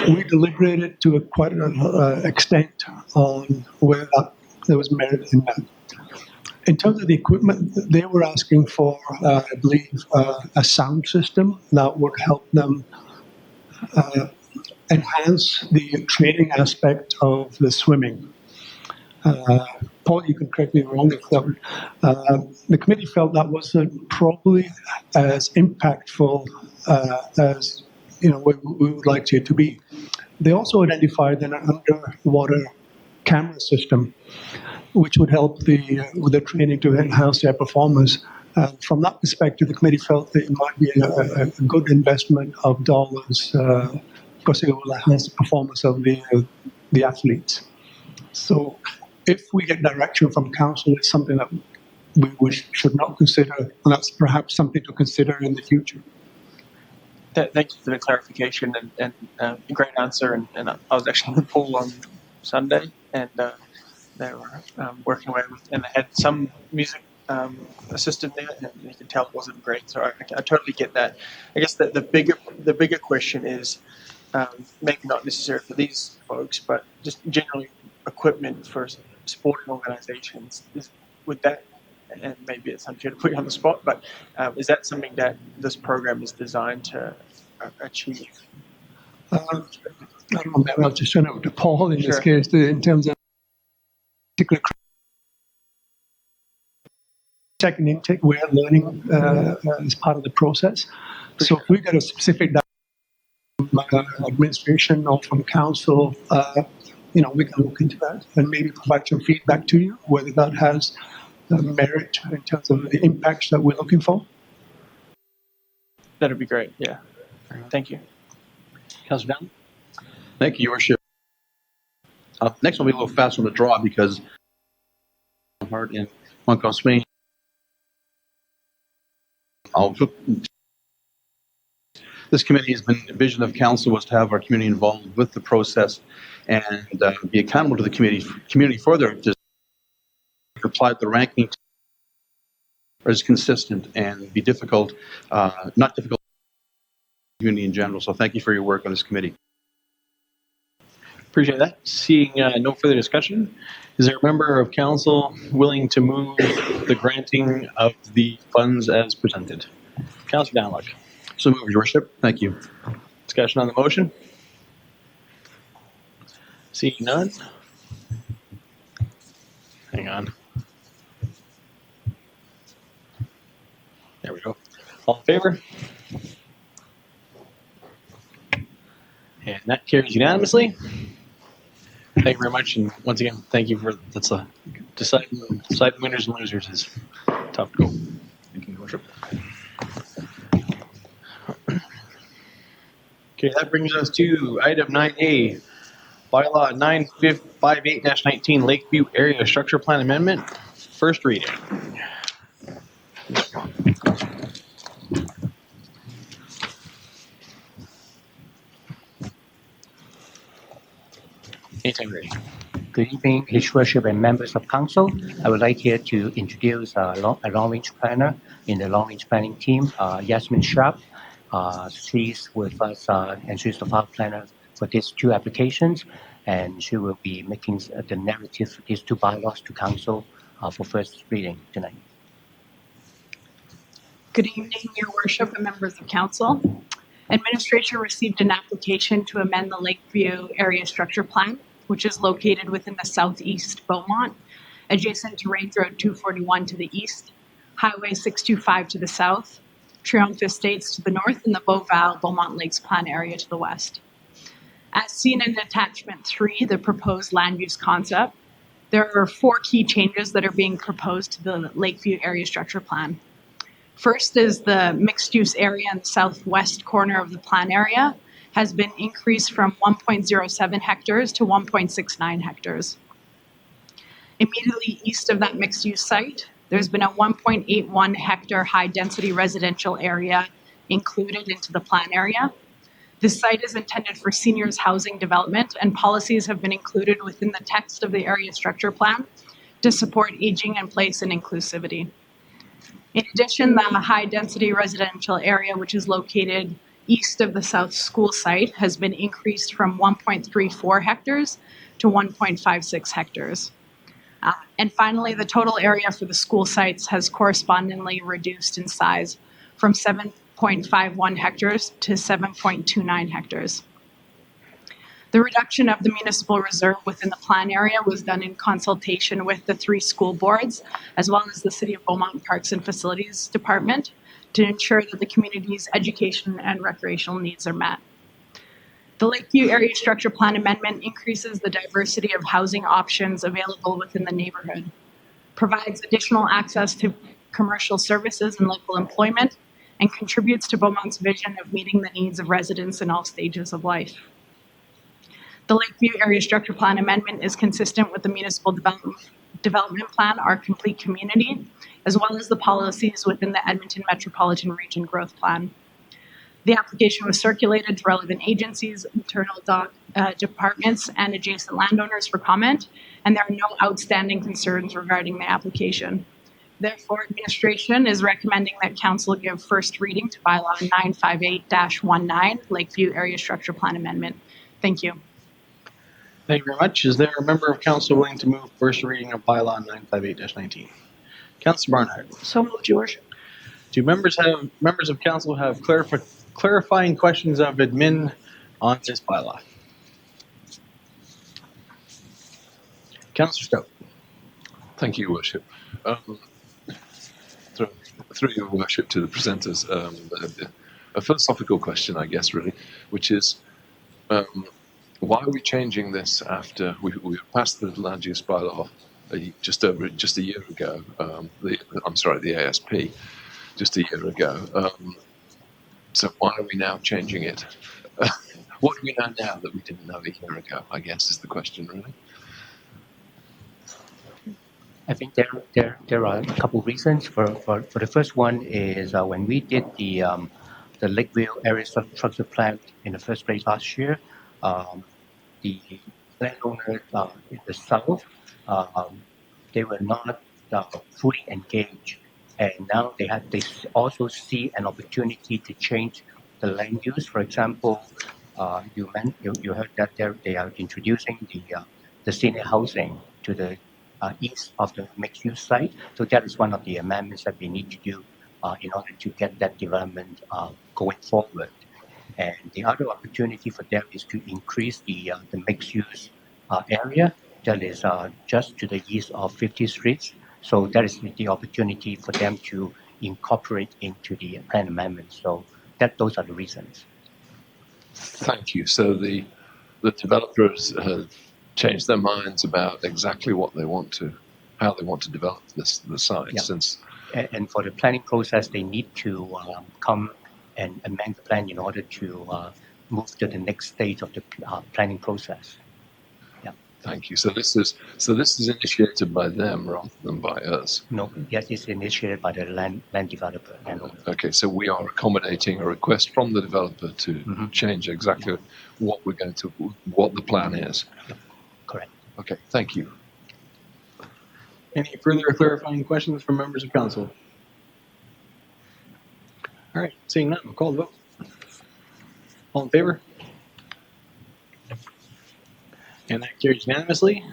We deliberated to quite an extent on whether there was merit in that. In terms of the equipment, they were asking for, I believe, a sound system that would help them enhance the training aspect of the swimming. Paul, you can correct me wrong if that. The committee felt that wasn't probably as impactful as we would like it to be. They also identified an underwater camera system, which would help with the training to enhance their performance. From that perspective, the committee felt that it might be a good investment of dollars because it will enhance the performance of the athletes. So if we get direction from council, it's something that we should not consider, and that's perhaps something to consider in the future. Thank you for the clarification and great answer. And I was actually on the pool on Sunday, and they were working away with, and they had some music assistant there, and you can tell it wasn't great. So I totally get that. I guess the bigger question is maybe not necessary for these folks, but just generally equipment for sporting organizations. Would that, and maybe it's unfair to put you on the spot, but is that something that this program is designed to achieve? I don't know, maybe I'll just turn it over to Paul in this Sure. case, in terms of particular second intake, we're learning as part of the process. So if we get a specific administration or from council, we can look into that and maybe provide some feedback to you, whether that has merit in terms of the impacts that we're looking for. That'd be great. Yeah. Thank you. Councillor Down? Thank you, Your Worship. Next one will be a little faster on the draw because Hart and Montcalm Swain. This committee has been, vision of council was to have our community involved with the process and be accountable to the community further to apply the ranking is consistent and be difficult, not difficult for the community in general. So thank you for your work on this committee. Appreciate that. Seeing no further discussion, is there a member of council willing to move the granting of the funds as presented? Councillor Danlock. So move, Your Worship. Thank you. Discussion on the motion? Seeing none. Hang on. There we go. All in favor? And that carries unanimously. Thank you very much, and once again, thank you for deciding winners and losers is tough to go. Thank you, Your Worship. Okay, that brings us to item 9A, Bylaw 958-19, Lakeview Area Structure Plan Amendment, first reading. Anytime ready. Good evening, His Worship and members of council. I would like here to introduce a long-range planner in the long-range planning team, Yasmin Sharp. She's with us and she's the file planner for these two applications, and she will be making the narrative for these two bylaws to council for first reading tonight. Good evening, Your Worship and members of council. Administration received an application to amend the Lakeview Area Structure Plan, which is located within the southeast Beaumont, adjacent to Range Road 241 to the east, Highway 625 to the south, Triumph Estates to the north, and the Beauval Beaumont Lakes Plan area to the west. As seen in Attachment 3, the proposed land use concept, there are 4 key changes that are being proposed to the Lakeview Area Structure Plan. First is the mixed-use area in the southwest corner of the plan area has been increased from 1.07 hectares to 1.69 hectares. Immediately east of that mixed-use site, there's been a 1.81 hectare high-density residential area included into the plan area. This site is intended for seniors housing development, and policies have been included within the text of the area structure plan to support aging in place and inclusivity. In addition, the high-density residential area, which is located east of the South School site, has been increased from 1.34 hectares to 1.56 hectares. And finally, the total area for the school sites has correspondingly reduced in size from 7.51 hectares to 7.29 hectares. The reduction of the municipal reserve within the plan area was done in consultation with the 3 school boards, as well as the City of Beaumont Parks and Facilities Department, to ensure that the community's education and recreational needs are met. The Lakeview Area Structure Plan Amendment increases the diversity of housing options available within the neighborhood, provides additional access to commercial services and local employment, and contributes to Beaumont's vision of meeting the needs of residents in all stages of life. The Lakeview Area Structure Plan Amendment is consistent with the Municipal Development Plan, Our Complete Community, as well as the policies within the Edmonton Metropolitan Region Growth Plan. The application was circulated to relevant agencies, internal departments, and adjacent landowners for comment, and there are no outstanding concerns regarding the application. Therefore, administration is recommending that council give first reading to Bylaw 958-19, Lakeview Area Structure Plan Amendment. Thank you. Thank you very much. Is there a member of council willing to move first reading of Bylaw 958-19? Councillor Barnhart. So moved, Your Worship. Do members of council have clarifying questions of admin on this bylaw? Councillor Stout. Thank you, Worship. Through your worship to the presenters, a philosophical question, I guess, really, which is, why are we changing this after we passed the land use bylaw just a year ago? The ASP just a year ago. So why are we now changing it? What do we know now that we didn't know a year ago? I guess is the question, really. I think there are a couple of reasons. For the first one is when we did the Lakeview Area Structure Plan in the first place last year, the landowners in the south, they were not fully engaged, and now they also see an opportunity to change the land use. For example, you heard that they are introducing the senior housing to the east of the mixed-use site. So that is one of the amendments that we need to do in order to get that development going forward. And the other opportunity for them is to increase the mixed-use area that is just to the east of 50th Street. So that is the opportunity for them to incorporate into the plan amendment. So those are the reasons. Thank you. So the developers have changed their minds about exactly what they want to, how they want to develop the site. Yeah. Since and for the planning process, they need to come and amend the plan in order to move to the next stage of the planning process. Yeah. Thank you. So this is initiated by them rather than by us. No, yes, it's initiated by the land developer. Okay, so we are accommodating a request from the developer to change exactly what the plan is. Correct. Okay, thank you. Any further clarifying questions from members of council? All right, seeing none, we'll call the vote. All in favor? And that carries unanimously,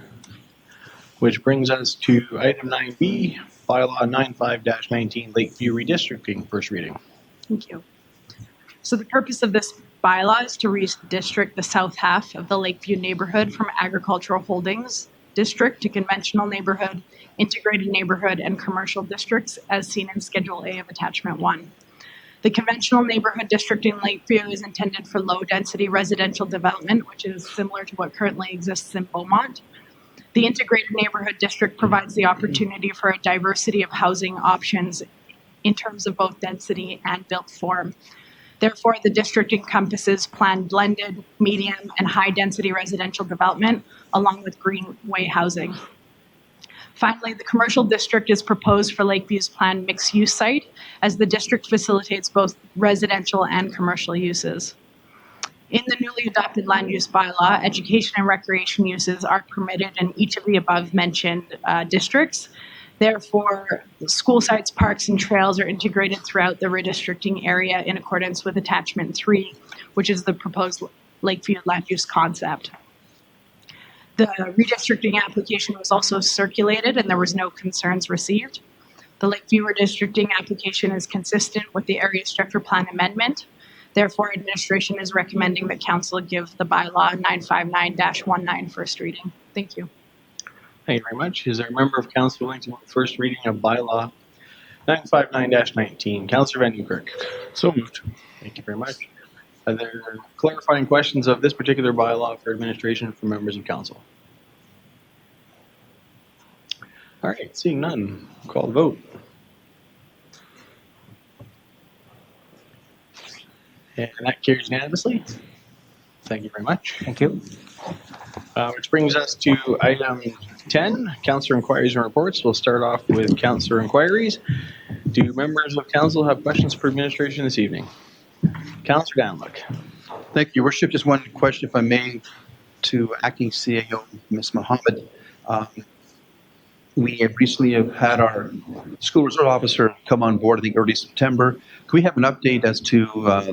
which brings us to item 9B, Bylaw 95-19, Lakeview Redistricting, first reading. Thank you. So the purpose of this bylaw is to redistrict the south half of the Lakeview neighborhood from agricultural holdings district to conventional neighborhood, integrated neighborhood, and commercial districts as seen in Schedule A of Attachment 1. The conventional neighborhood district in Lakeview is intended for low-density residential development, which is similar to what currently exists in Beaumont. The integrated neighborhood district provides the opportunity for a diversity of housing options in terms of both density and built form. Therefore, the district encompasses planned blended, medium, and high-density residential development, along with greenway housing. Finally, the commercial district is proposed for Lakeview's planned mixed-use site, as the district facilitates both residential and commercial uses. In the newly adopted land use bylaw, education and recreation uses are permitted in each of the above-mentioned districts. Therefore, school sites, parks, and trails are integrated throughout the redistricting area in accordance with Attachment 3, which is the proposed Lakeview land use concept. The redistricting application was also circulated and there was no concerns received. The Lakeview redistricting application is consistent with the area structure plan amendment. Therefore, administration is recommending that council give the bylaw 959-19 first reading. Thank you. Thank you very much. Is there a member of council willing to move first reading of bylaw 959-19? Councillor Van Newkirk. So moved. Thank you very much. Are there clarifying questions of this particular bylaw for administration from members of council? All right, seeing none, call the vote. And that carries unanimously. Thank you very much. Thank you. Which brings us to item 10, councillor inquiries and reports. We'll start off with councillor inquiries. Do members of council have questions for administration this evening? Councillor Danlock. Thank you, Your Worship. Just one question, if I may, to Acting CAO, Ms. Mohammed. We have recently had our school resource officer come on board, I think early September. Can we have an update as to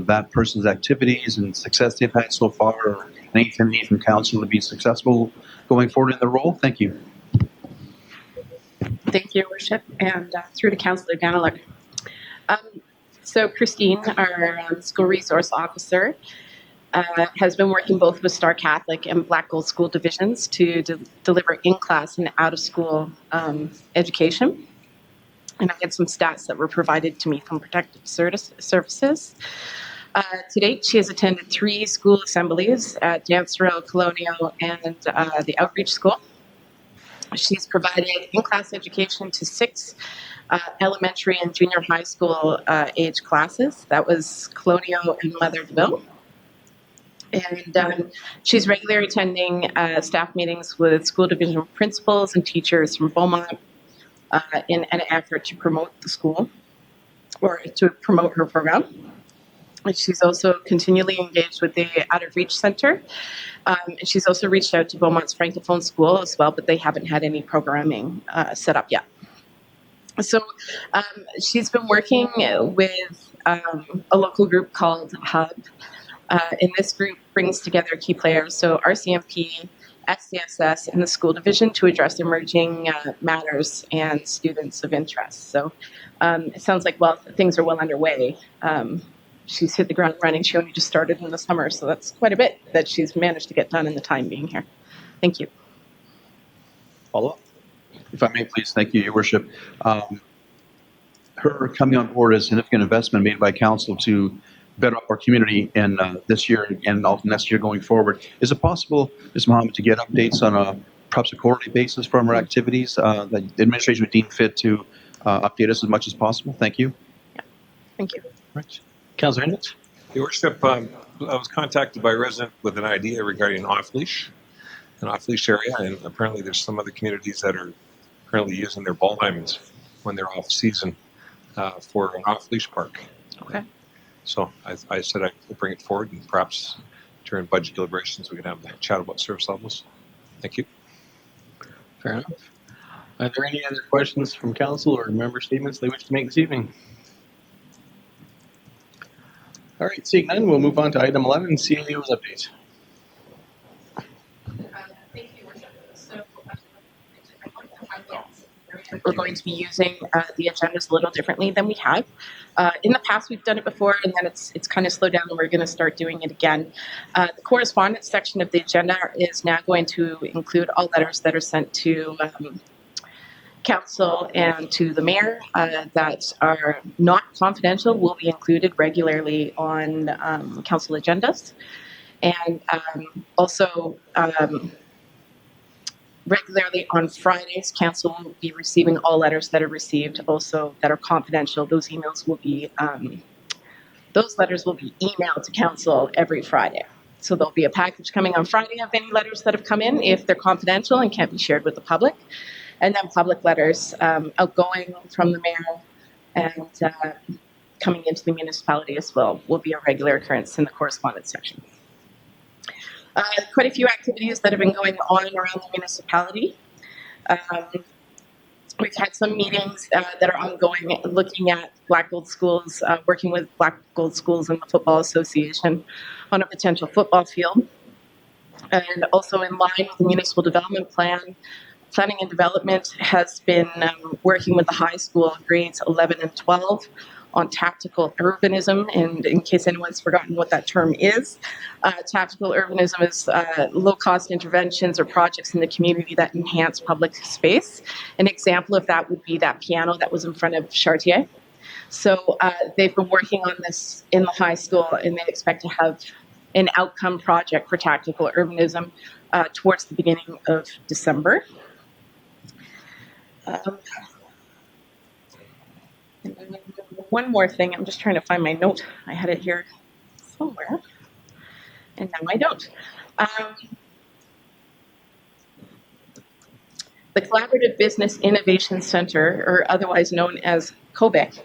that person's activities and success they've had so far, or anything need from council to be successful going forward in the role? Thank you. Thank you, Your Worship, and through to Councillor Daniluk. So Christine, our school resource officer, has been working both with Star Catholic and Black Gold School divisions to deliver in-class and out-of-school education. And I had some stats that were provided to me from Protective Services. To date, she has attended 3 school assemblies at Dancero, Colonial, and the Outreach School. She's provided in-class education to 6 elementary and junior high school age classes. That was Colonial and Mother DeVille. And she's regularly attending staff meetings with school division principals and teachers from Beaumont in an effort to promote the school or to promote her program. And she's also continually engaged with the Out of Reach Center. And she's also reached out to Beaumont's Francophone School as well, but they haven't had any programming set up yet. So she's been working with a local group called Hub. And this group brings together key players, so RCMP, SCSS, and the school division to address emerging matters and students of interest. So it sounds like, well, things are well underway. She's hit the ground running. She only just started in the summer, so that's quite a bit that she's managed to get done in the time being here. Thank you. Follow up? If I may, please. Thank you, Your Worship. Her coming on board is a significant investment made by council to better up our community in this year and also next year going forward. Is it possible, Ms. Mohammed, to get updates on a perhaps a quarterly basis from her activities that the administration would deem fit to update us as much as possible? Thank you. Yeah. Thank you. Right. Councillor Hendricks. Your Worship, I was contacted by a resident with an idea regarding an off-leash area, and apparently there's some other communities that are currently using their ball diamonds when they're off season for an off-leash park. Okay. So I said I'd bring it forward, and perhaps during budget deliberations we can have a chat about service levels. Thank you. Fair enough. Are there any other questions from council or member statements they wish to make this evening? All right, seeing none, we'll move on to item 11, CAO's update. Thank you, Worship. So we're going to be using the agendas a little differently than we have. In the past, we've done it before, and then it's kind of slowed down, and we're going to start doing it again. The correspondence section of the agenda is now going to include all letters that are sent to council and to the mayor that are not confidential will be included regularly on council agendas. And also, regularly on Fridays, council will be receiving all letters that are received, also that are confidential. Those emails will be, those letters will be emailed to council every Friday. So there'll be a package coming on Friday of any letters that have come in if they're confidential and can't be shared with the public. And then public letters outgoing from the mayor and coming into the municipality as well will be a regular occurrence in the correspondence section. Quite a few activities that have been going on around the municipality. We've had some meetings that are ongoing looking at Black Gold schools, working with Black Gold schools and the Football Association on a potential football field. And also in line with the municipal development plan, planning and development has been working with the high school grades 11 and 12 on tactical urbanism. And in case anyone's forgotten what that term is, tactical urbanism is low-cost interventions or projects in the community that enhance public space. An example of that would be that piano that was in front of Chartier. So they've been working on this in the high school, and they expect to have an outcome project for tactical urbanism towards the beginning of December. One more thing, I'm just trying to find my note. I had it here somewhere, and now I don't. The Collaborative Business Innovation Center, or otherwise known as COBIC,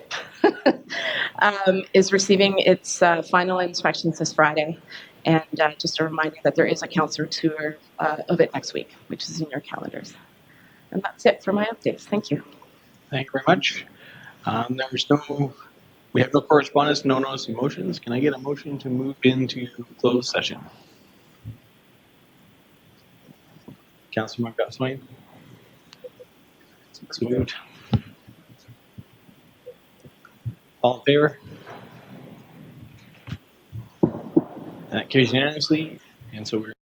is receiving its final inspections this Friday. And just a reminder that there is a councillor tour of it next week, which is in your calendars. And that's it for my updates. Thank you. Thank you very much. We have no correspondence, no notice of motions. Can I get a motion to move into closed session? Councilor McGuff-Swain. So moved. All in favor? That carries unanimously, and so we're